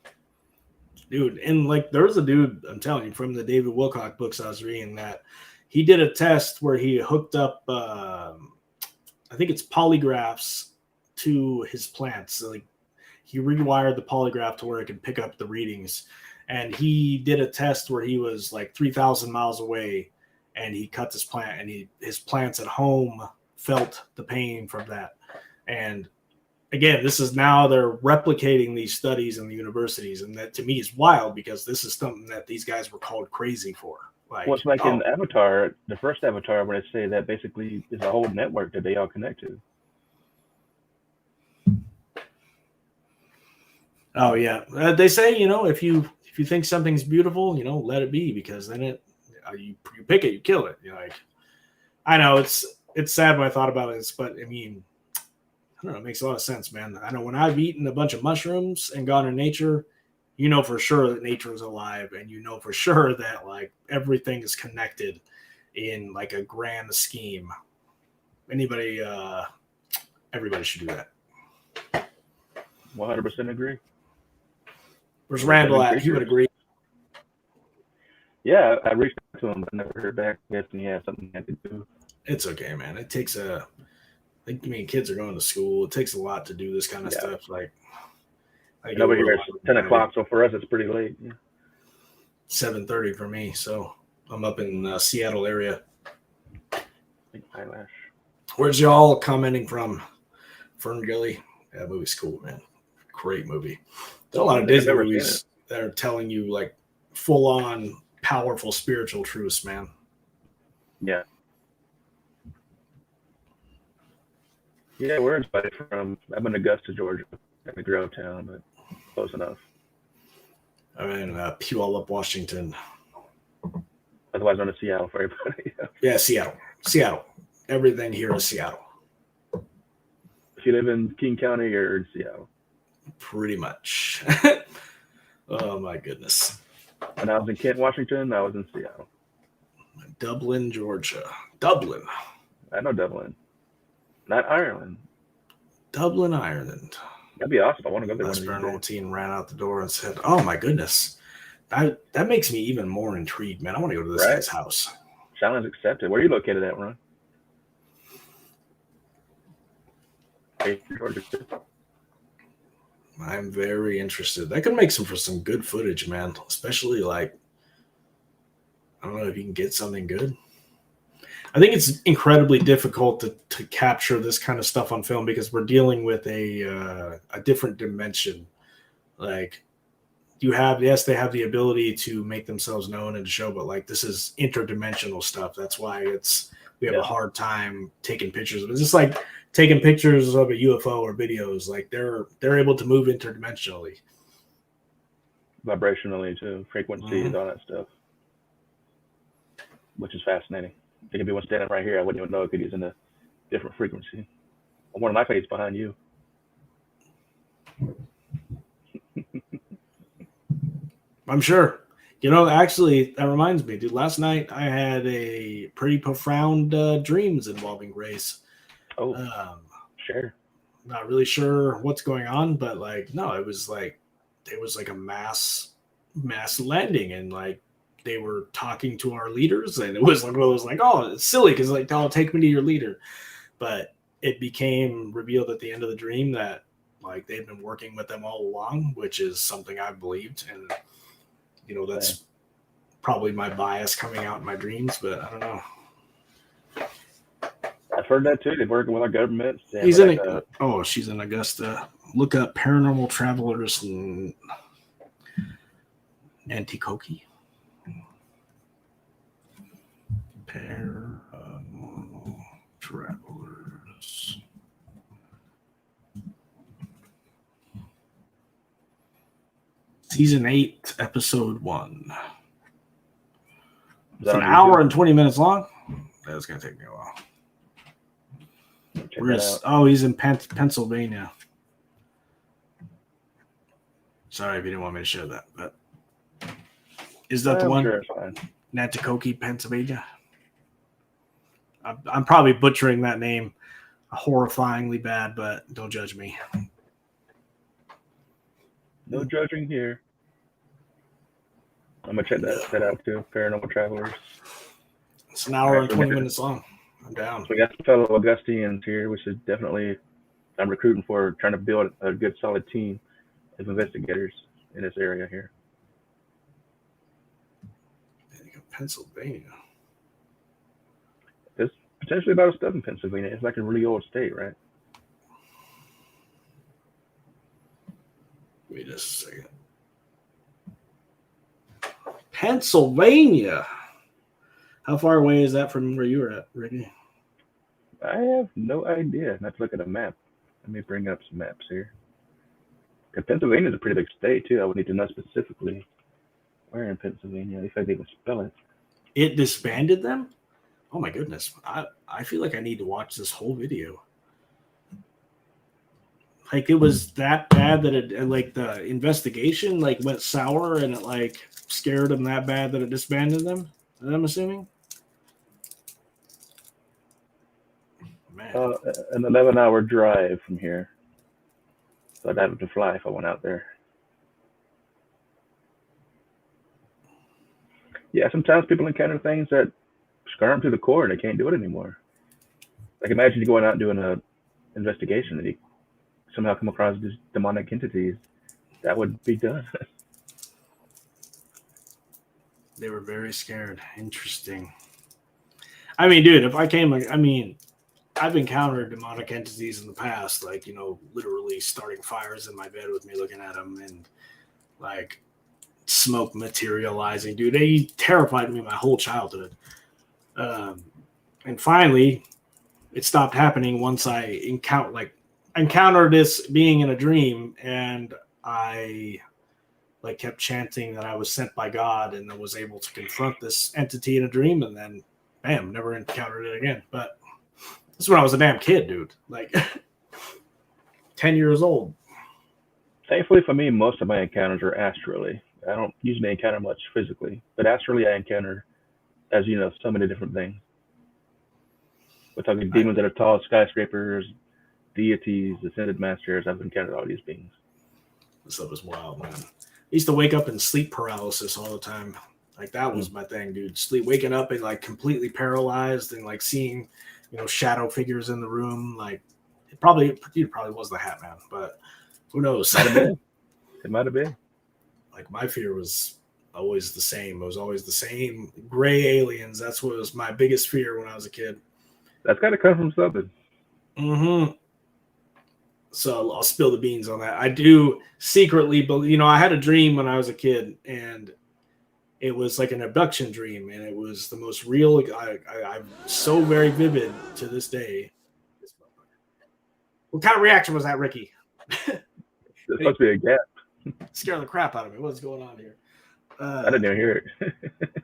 Speaker 1: Dude, and like, there's a dude, I'm telling you, from the David Wilcock books I was reading, that he did a test where he hooked up, I think it's polygraphs to his plants. So, like, he rewired the polygraph to where it could pick up the readings. And he did a test where he was like 3,000 miles away, and he cut this plant, and his plants at home felt the pain from that. And again, this is now they're replicating these studies in the universities, and that to me is wild, because this is something that these guys were called crazy for. Like,
Speaker 2: what's like in Avatar, the first Avatar, where they say that basically is a whole network that they all connect to.
Speaker 1: Oh yeah, they say, if you think something's beautiful, let it be, because then you pick it, you kill it. Like, I know it's sad when I thought about this, but I mean, I don't know, it makes a lot of sense, man. I know when I've eaten a bunch of mushrooms and gone to nature, for sure that nature is alive, and for sure that like everything is connected in like a grand scheme. Everybody should do that.
Speaker 2: 100% agree.
Speaker 1: Where's Randall at? He would agree.
Speaker 2: Yeah, I reached out to him, but never heard back. Guessing he had something I could do.
Speaker 1: It's okay, man. It takes kids are going to school. It takes a lot to do this kind of stuff. Like
Speaker 2: over here it's 10 o'clock, so for us it's pretty late. Yeah.
Speaker 1: 7:30 for me, so I'm up in Seattle area.
Speaker 2: Eyelash.
Speaker 1: Where's y'all commenting from? Ferngully. That movie's cool, man. Great movie. There's a lot of Disney movies that are telling you like full on powerful spiritual truths, man.
Speaker 2: Yeah. Yeah, where is buddy from? I'm in Augusta, Georgia, in the Grove town, but close enough.
Speaker 1: I'm in Puyallup, Washington.
Speaker 2: Otherwise known as Seattle for everybody.
Speaker 1: Yeah, Seattle. Everything here is Seattle.
Speaker 2: If you live in King County, you're in Seattle.
Speaker 1: Pretty much. Oh my goodness.
Speaker 2: When I was in Kent, Washington, I was in Seattle.
Speaker 1: Dublin, Georgia. Dublin.
Speaker 2: I know Dublin. Not Ireland.
Speaker 1: Dublin, Ireland.
Speaker 2: That'd be awesome. I want to go there.
Speaker 1: Last paranormal teen ran out the door and said, "Oh my goodness, that makes me even more intrigued, man. I want to go to this guy's house."
Speaker 2: Challenge accepted. Where are you located at, Ron? Georgia.
Speaker 1: I'm very interested. That could make for some good footage, man. Especially like, I don't know if you can get something good. I think it's incredibly difficult to capture this kind of stuff on film, because we're dealing with a different dimension. Like, they have the ability to make themselves known and show, but like this is interdimensional stuff. That's why we have a hard time taking pictures of it. It's just like taking pictures of a UFO or videos. Like they're able to move interdimensionally.
Speaker 2: Vibrationally too, frequencies, all that stuff. Which is fascinating. There could be one standing right here. I wouldn't even know it could use in a different frequency. One of my face behind you.
Speaker 1: I'm sure. You know, actually, that reminds me, dude. Last night I had a pretty profound dreams involving race.
Speaker 2: Oh, sure.
Speaker 1: Not really sure what's going on, but like, no, it was like a mass landing, and like they were talking to our leaders, and it was like, oh, it's silly because like, oh, take me to your leader, but it became revealed at the end of the dream that like they've been working with them all along, which is something I believed, and you know that's probably my bias coming out in my dreams, but I don't know.
Speaker 2: I've heard that too. They're working with our government.
Speaker 1: She's in Augusta. Look up Paranormal Travelers in Nanticoke. Paranormal Travelers. Season 8, Episode 1. It's an hour and 20 minutes long. That's going to take me a while. He's in Pennsylvania. Sorry if you didn't want me to share that, but is that the one?
Speaker 2: Sure, it's fine.
Speaker 1: Nanticoke, Pennsylvania. I'm probably butchering that name horrifyingly bad, but don't judge me.
Speaker 2: No judging here. I'm gonna check that out too. Paranormal Travelers.
Speaker 1: It's an hour and 20 minutes long. I'm down.
Speaker 2: So we got some fellow Augustians here, which is definitely I'm recruiting for, trying to build a good solid team of investigators in this area here.
Speaker 1: Pennsylvania.
Speaker 2: There's potentially about stuff in Pennsylvania. It's like a really old state, right?
Speaker 1: Wait a second. Pennsylvania. How far away is that from where you were at, Ricky?
Speaker 2: I have no idea. I have to look at a map. Let me bring up some maps here. Because Pennsylvania is a pretty big state too. I would need to know specifically where in Pennsylvania, if I can even spell it.
Speaker 1: It disbanded them? Oh my goodness. I feel like I need to watch this whole video. Like it was that bad that it like the investigation like went sour and it like scared them that bad that it disbanded them. I'm assuming. Man.
Speaker 2: An 11-hour drive from here. So I'd have to fly if I went out there. Yeah, sometimes people encounter things that scar them to the core and they can't do it anymore. Like imagine you going out and doing an investigation and you somehow come across these demonic entities. That would be done.
Speaker 1: They were very scared. Interesting. I mean, dude, if I came, I've encountered demonic entities in the past, like, you know, literally starting fires in my bed with me looking at them and like smoke materializing, dude. They terrified me my whole childhood. And finally, it stopped happening once I encountered this being in a dream, and I like kept chanting that I was sent by God and I was able to confront this entity in a dream, and then bam, never encountered it again. But this is when I was a damn kid, dude. Like 10 years old.
Speaker 2: Thankfully for me, most of my encounters are astrally. I don't usually encounter much physically, but astrally I encounter, as you know, so many different things. We're talking demons that are tall, skyscrapers, deities, ascended masters. I've encountered all these beings.
Speaker 1: This stuff was wild, man. I used to wake up in sleep paralysis all the time. Like that was my thing, dude. Waking up and like completely paralyzed and like seeing, you know, shadow figures in the room. Like it probably was the Hat Man, but who knows?
Speaker 2: It might have been.
Speaker 1: Like my fear was always the same. It was always the same gray aliens. That's what was my biggest fear when I was a kid.
Speaker 2: That's got to come from something.
Speaker 1: Mm-hmm. So I'll spill the beans on that. I do secretly believe, I had a dream when I was a kid, and it was like an abduction dream, and it was the most real. I'm so very vivid to this day. What kind of reaction was that, Ricky?
Speaker 2: It's supposed to be a gap.
Speaker 1: Scared the crap out of me. What's going on here?
Speaker 2: I didn't even hear it.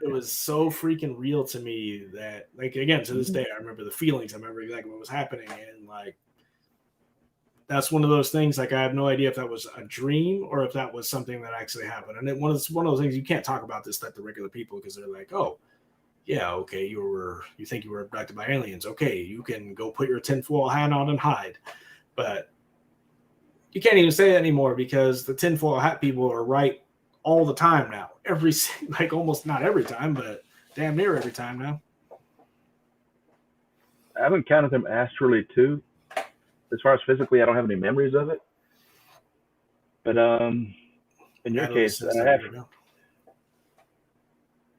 Speaker 1: It was so freaking real to me that, like, again, to this day, I remember the feelings. I remember exactly what was happening, and like, that's one of those things. Like, I have no idea if that was a dream or if that was something that actually happened. And it's one of those things you can't talk about this stuff to regular people because they're like, oh, yeah, okay, you think you were abducted by aliens. Okay, you can go put your tinfoil hat on and hide. But you can't even say that anymore because the tinfoil hat people are right all the time now. Like almost not every time, but damn near every time now.
Speaker 2: I haven't counted them astrally too. As far as physically, I don't have any memories of it. But in your case, I have.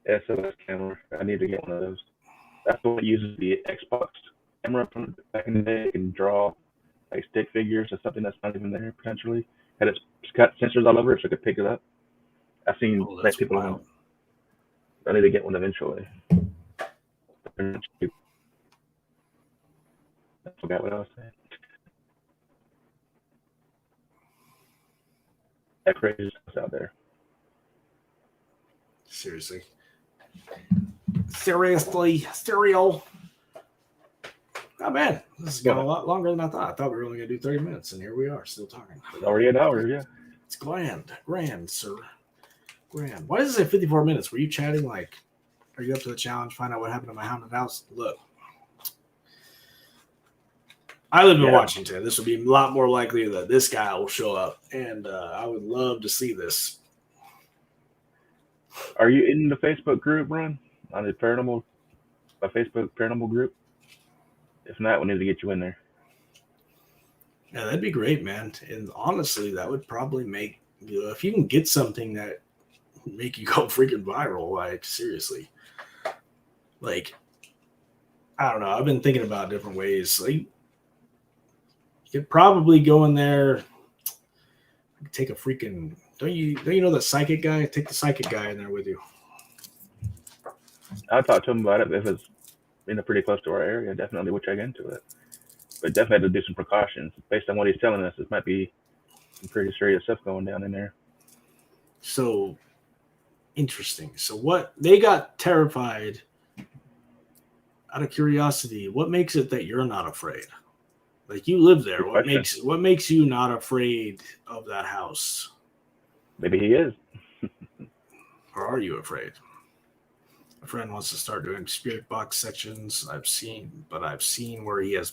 Speaker 2: SOS camera. I need to get one of those. That's the one that uses the Xbox camera from back in the day. It can draw like stick figures or something that's not even there potentially. Had its got sensors all over it so it could pick it up. I've seen people on. I need to get one eventually. I forgot what I was saying. That crazy stuff out there.
Speaker 1: Seriously. Serial. Oh man, this is going a lot longer than I thought. I thought we were only going to do 30 minutes, and here we are, still talking.
Speaker 2: It's already an hour, yeah.
Speaker 1: It's grand, sir. Grand. Why does it say 54 minutes? Were you chatting like, are you up to the challenge? Find out what happened to my haunted house? Look. I live in Washington. This would be a lot more likely that this guy will show up, and I would love to see this.
Speaker 2: Are you in the Facebook group, Ron? On the Facebook paranormal group? If not, we need to get you in there.
Speaker 1: Yeah, that'd be great, man. And honestly, that would probably make, if you can get something that make you go freaking viral, like seriously. Like, I don't know. I've been thinking about different ways. Like, you could probably go in there, take a freaking, don't you know the psychic guy? Take the psychic guy in there with you.
Speaker 2: I'll talk to him about it if it's pretty close to our area. Definitely we'll check into it. But definitely have to do some precautions. Based on what he's telling us, it might be some pretty serious stuff going down in there.
Speaker 1: So interesting. So what they got terrified out of curiosity, what makes it that you're not afraid? Like, you live there. What makes you not afraid of that house?
Speaker 2: Maybe he is.
Speaker 1: Or are you afraid? A friend wants to start doing spirit box sections. I've seen where he has.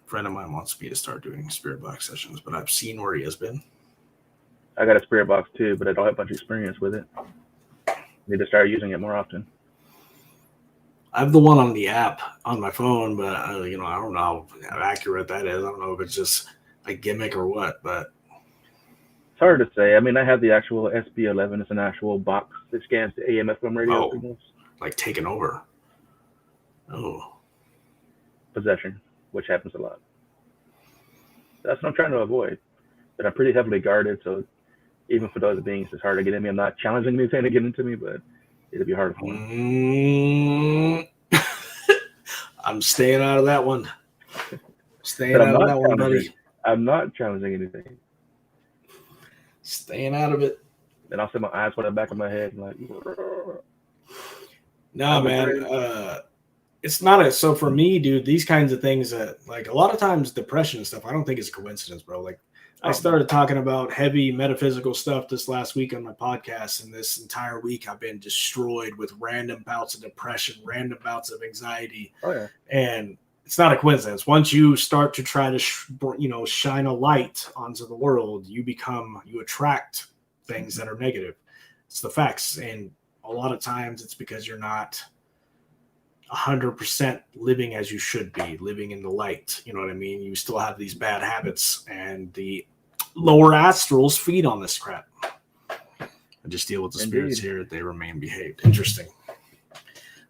Speaker 1: A friend of mine wants me to start doing spirit box sessions, but I've seen where he has been.
Speaker 2: I got a spirit box too, but I don't have much experience with it. Need to start using it more often.
Speaker 1: I have the one on the app on my phone, but I don't know how accurate that is. I don't know if it's just a gimmick or what, but
Speaker 2: it's hard to say. I mean, I have the actual SB11. It's an actual box that scans the AM FM radio signals.
Speaker 1: Like taking over. Oh.
Speaker 2: Possession, which happens a lot. That's what I'm trying to avoid. But I'm pretty heavily guarded, so even for those beings, it's hard to get in me. I'm not challenging anything to get into me, but it'll be hard for me.
Speaker 1: I'm staying out of that one. Buddy.
Speaker 2: I'm not challenging anything.
Speaker 1: Staying out of it.
Speaker 2: Then I'll set my eyes on the back of my head and like.
Speaker 1: Nah, man. It's not so for me, dude. These kinds of things that, like, a lot of times depression and stuff, I don't think it's a coincidence, bro. Like, I started talking about heavy metaphysical stuff this last week on my podcast, and this entire week I've been destroyed with random bouts of depression, random bouts of anxiety.
Speaker 2: Oh yeah.
Speaker 1: And it's not a coincidence. Once you start to try to, shine a light onto the world, you attract things that are negative. It's the facts. And a lot of times it's because you're not 100% living as you should be, living in the light. You know what I mean? You still have these bad habits, and the lower astrals feed on this crap. I just deal with the spirits here. They remain behaved. Interesting.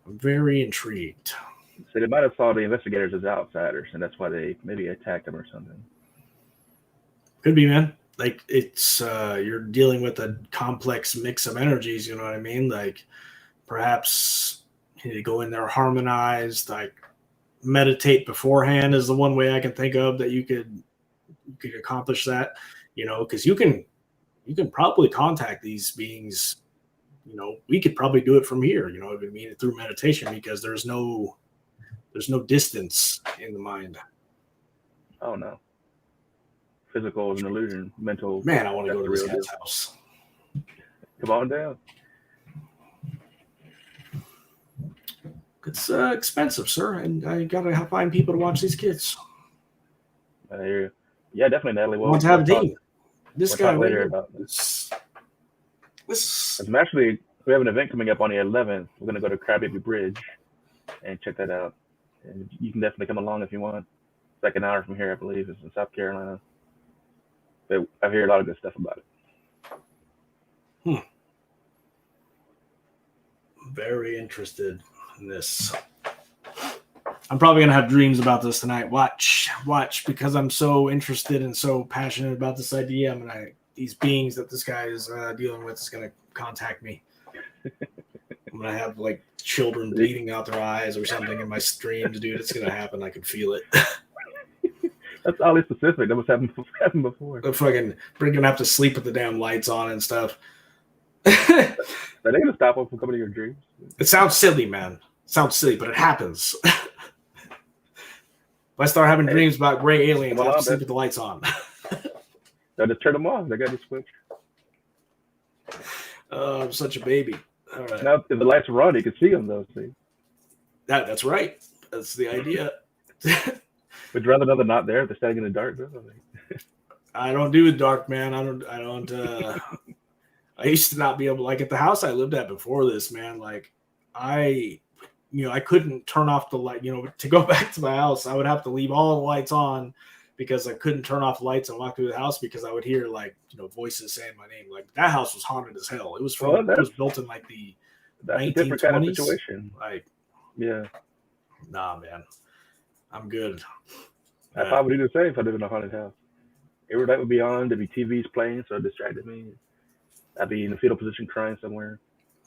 Speaker 1: I'm very intrigued.
Speaker 2: So they might have saw the investigators as outsiders, and that's why they maybe attacked them or something.
Speaker 1: Could be, man. Like it's you're dealing with a complex mix of energies. You know what I mean? Like perhaps you go in there harmonized, like meditate beforehand is the one way I can think of that you could accomplish that. You know, because you can probably contact these beings. You know, we could probably do it from here. You know, I mean, through meditation because there's no distance in the mind.
Speaker 2: Oh no. Physical is an illusion. Mental.
Speaker 1: Man, I want to
Speaker 2: That's
Speaker 1: go to
Speaker 2: the
Speaker 1: this
Speaker 2: real deal.
Speaker 1: guy's house.
Speaker 2: Come on down.
Speaker 1: It's expensive, sir, and I gotta find people to watch these kids.
Speaker 2: I hear you. Yeah, definitely, Natalie.
Speaker 1: I
Speaker 2: Well,
Speaker 1: want to have a
Speaker 2: talk,
Speaker 1: team. This
Speaker 2: we'll
Speaker 1: guy
Speaker 2: talk
Speaker 1: right
Speaker 2: later
Speaker 1: here.
Speaker 2: about this.
Speaker 1: This
Speaker 2: Actually, we have an event coming up on the 11th. We're going to go to Crybaby Bridge and check that out. And you can definitely come along if you want. It's like an hour from here, I believe. It's in South Carolina. But I hear a lot of good stuff about it.
Speaker 1: very interested in this. I'm probably gonna have dreams about this tonight. Watch, because I'm so interested and so passionate about this idea. These beings that this guy is dealing with is gonna contact me. I'm gonna have like children bleeding out their eyes or something in my streams, dude. It's gonna happen. I can feel it.
Speaker 2: That's oddly specific. That was happened before.
Speaker 1: I'm gonna have to sleep with the damn lights on and stuff.
Speaker 2: Are they going to stop them from coming to your dreams?
Speaker 1: It sounds silly, man. It sounds silly, but it happens. If I start having dreams about gray aliens, I have to sleep with the lights on.
Speaker 2: They'll just turn them off. They got to switch.
Speaker 1: I'm such a baby. All right.
Speaker 2: Now, if the lights are on, you can see them, though. See?
Speaker 1: That's right. That's the idea.
Speaker 2: Would you rather know they're not there if they're standing in the dark?
Speaker 1: I don't do the dark, man. I don't. I used to not be able, like at the house I lived at before this, man. Like I couldn't turn off the light. To go back to my house, I would have to leave all the lights on because I couldn't turn off the lights and walk through the house because I would hear voices saying my name. Like that house was haunted as hell. It was it was built in like the 1920s. A different kind of situation. Like,
Speaker 2: yeah,
Speaker 1: nah, man, I'm good.
Speaker 2: I probably do the same if I live in a haunted house. Every night would be on. There'd be TVs playing, so it distracted me. I'd be in a fetal position crying somewhere.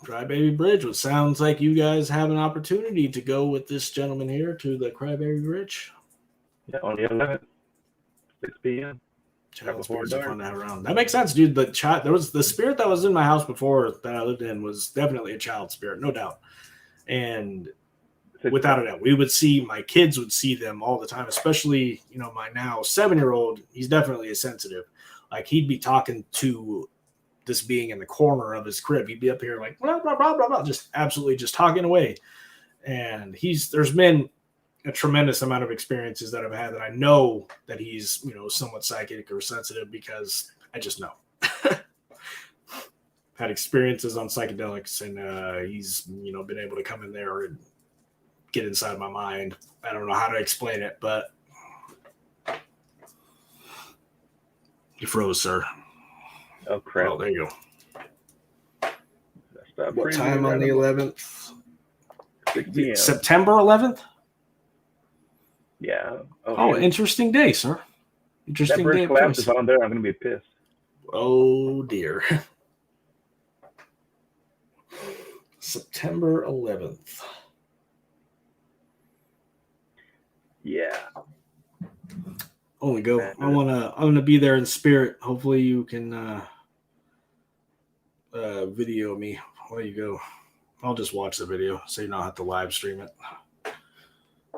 Speaker 1: Crybaby Bridge, which sounds like you guys have an opportunity to go with this gentleman here to the Crybaby Bridge.
Speaker 2: Yeah, on the 11th, 6 p.m.
Speaker 1: Child spirits are fun to have around. That makes sense, dude. There was the spirit that was in my house before that I lived in was definitely a child spirit, no doubt. And without a doubt, my kids would see them all the time, especially, my now 7-year-old. He's definitely a sensitive. Like he'd be talking to this being in the corner of his crib. He'd be up here like blah blah blah blah blah, just absolutely just talking away. And there's been a tremendous amount of experiences that I've had that I know that he's somewhat psychic or sensitive because I just know. Had experiences on psychedelics and he's been able to come in there and get inside my mind. I don't know how to explain it, but you froze, sir.
Speaker 2: Oh, crap.
Speaker 1: Oh, there you go. What time on the 11th?
Speaker 2: 6 p.m.
Speaker 1: September 11th?
Speaker 2: Yeah.
Speaker 1: Oh, interesting day, sir. Interesting
Speaker 2: that
Speaker 1: day.
Speaker 2: That bird collapses on there. I'm going to be pissed.
Speaker 1: Oh, dear. September 11th.
Speaker 2: Yeah.
Speaker 1: Only go. I'm gonna be there in spirit. Hopefully you can video me while you go. I'll just watch the video so you don't have to live stream it.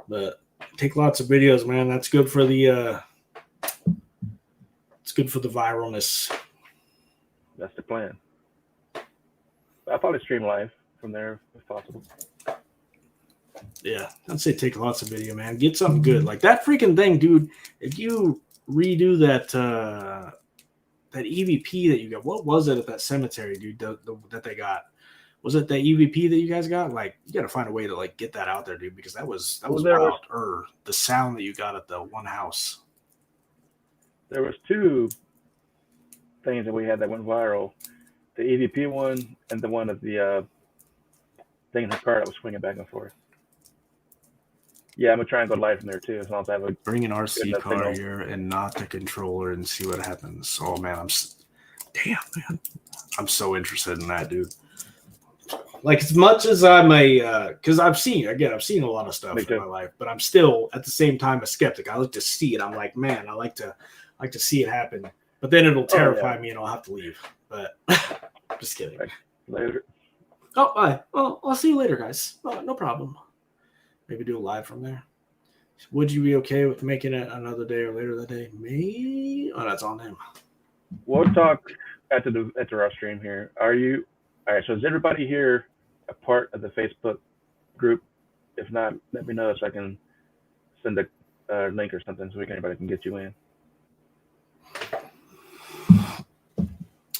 Speaker 1: But take lots of videos, man. That's good for the it's good for the viralness.
Speaker 2: That's the plan. I'll probably stream live from there if possible.
Speaker 1: Yeah, I'd say take lots of video, man. Get something good. Like that freaking thing, dude. If you redo that EVP that you got, what was it at that cemetery, dude, that they got? Was it the EVP that you guys got? Like, you got to find a way to like get that out there, dude, because that was wild. Or the sound that you got at the one house.
Speaker 2: There was 2 things that we had that went viral. The EVP one and the one of the thing in her car that was swinging back and forth. Yeah, I'm gonna try and go live from there too, as long as I have a
Speaker 1: Bring an
Speaker 2: good
Speaker 1: RC
Speaker 2: enough
Speaker 1: car
Speaker 2: signal.
Speaker 1: here and not the controller and see what happens. Oh man, damn man, I'm so interested in that, dude. Like as much as I'm because I've seen a lot of stuff
Speaker 2: Me
Speaker 1: in
Speaker 2: too.
Speaker 1: my life, but I'm still at the same time a skeptic. I like to see it. I'm like, man, I like to see it happen, but then it'll terrify me and I'll have to leave. But just kidding.
Speaker 2: Right. Later.
Speaker 1: Oh, bye. Well, I'll see you later, guys. Oh, no problem. Maybe do a live from there. Would you be okay with making it another day or later that day? Me? Oh, that's on him.
Speaker 2: We'll talk after our stream here. Are you all right? So is everybody here a part of the Facebook group? If not, let me know so I can send a link or something so anybody can get you in.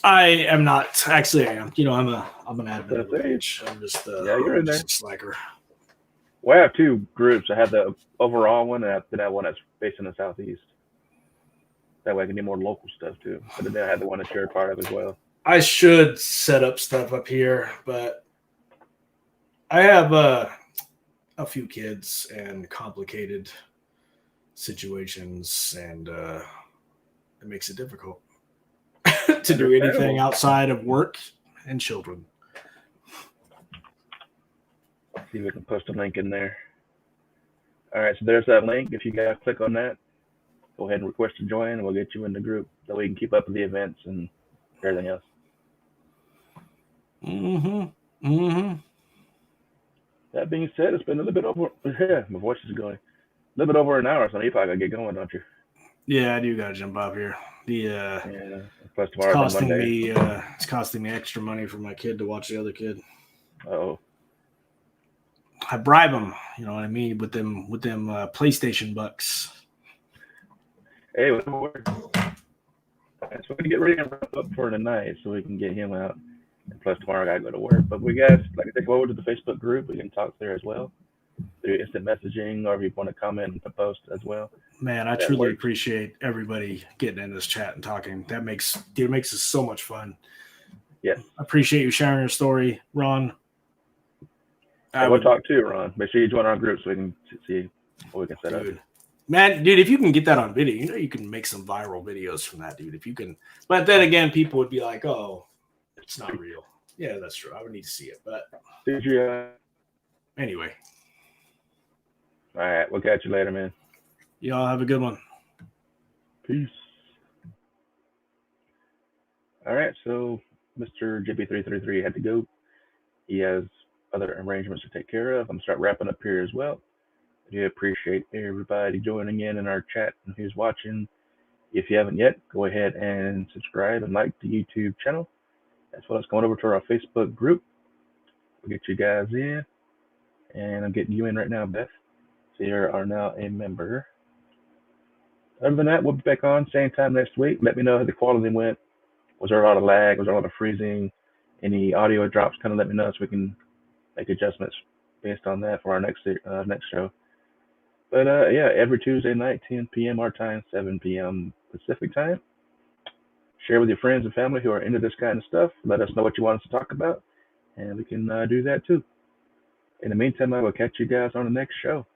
Speaker 1: I am not. Actually, I am. I'm an admin of the
Speaker 2: That's
Speaker 1: page. I'm just
Speaker 2: you're in there.
Speaker 1: just a slacker.
Speaker 2: Well, I have two groups. I have the overall one, and then I have one that's based in the southeast. That way I can do more local stuff too. But then I have the one that you're a part of as well.
Speaker 1: I should set up stuff up here, but I have a few kids and complicated situations, and it makes it difficult to do anything outside of work and children.
Speaker 2: See if we can post a link in there. All right, so there's that link. If you guys click on that, go ahead and request to join, and we'll get you in the group so we can keep up with the events and everything else. That being said, it's been a little bit over. Yeah, my voice is going. A little bit over an hour, so you probably gotta get going, don't you?
Speaker 1: Yeah, I do gotta jump off here.
Speaker 2: Plus tomorrow's Monday.
Speaker 1: It's costing me extra money for my kid to watch the other kid.
Speaker 2: Oh.
Speaker 1: I bribe them, you know what I mean, with them PlayStation bucks.
Speaker 2: Hey, whatever works. Right, so we're gonna get ready to wrap up for tonight, so we can get him out. And plus tomorrow I gotta go to work. But we guys, like I said, go over to the Facebook group. We can talk there as well through instant messaging, or if you want to comment and post as well.
Speaker 1: Man, I truly appreciate everybody getting in this chat and talking. That makes it so much fun.
Speaker 2: Yes.
Speaker 1: I appreciate you sharing your story, Ron.
Speaker 2: We'll talk too, Ron. Make sure you join our group so we can see what we can set up.
Speaker 1: Man, dude, if you can get that on video, you can make some viral videos from that, dude. If you can, but then again, people would be like, "Oh, it's not real." Yeah, that's true. I would need to see it, but
Speaker 2: did you?
Speaker 1: Anyway.
Speaker 2: All right, we'll catch you later, man.
Speaker 1: Y'all have a good one.
Speaker 2: Peace. All right, so Mr. JP333 had to go. He has other arrangements to take care of. I'm gonna start wrapping up here as well. I do appreciate everybody joining in our chat and who's watching. If you haven't yet, go ahead and subscribe and like the YouTube channel, as well as going over to our Facebook group. We'll get you guys in, and I'm getting you in right now, Beth. So you are now a member. Other than that, we'll be back on same time next week. Let me know how the quality went. Was there a lot of lag? Was there a lot of freezing? Any audio drops? Kind of let me know so we can make adjustments based on that for our next show. But yeah, every Tuesday night, 10 p.m. our time, 7 p.m. Pacific time. Share with your friends and family who are into this kind of stuff. Let us know what you want us to talk about, and we can do that too. In the meantime, I will catch you guys on the next show.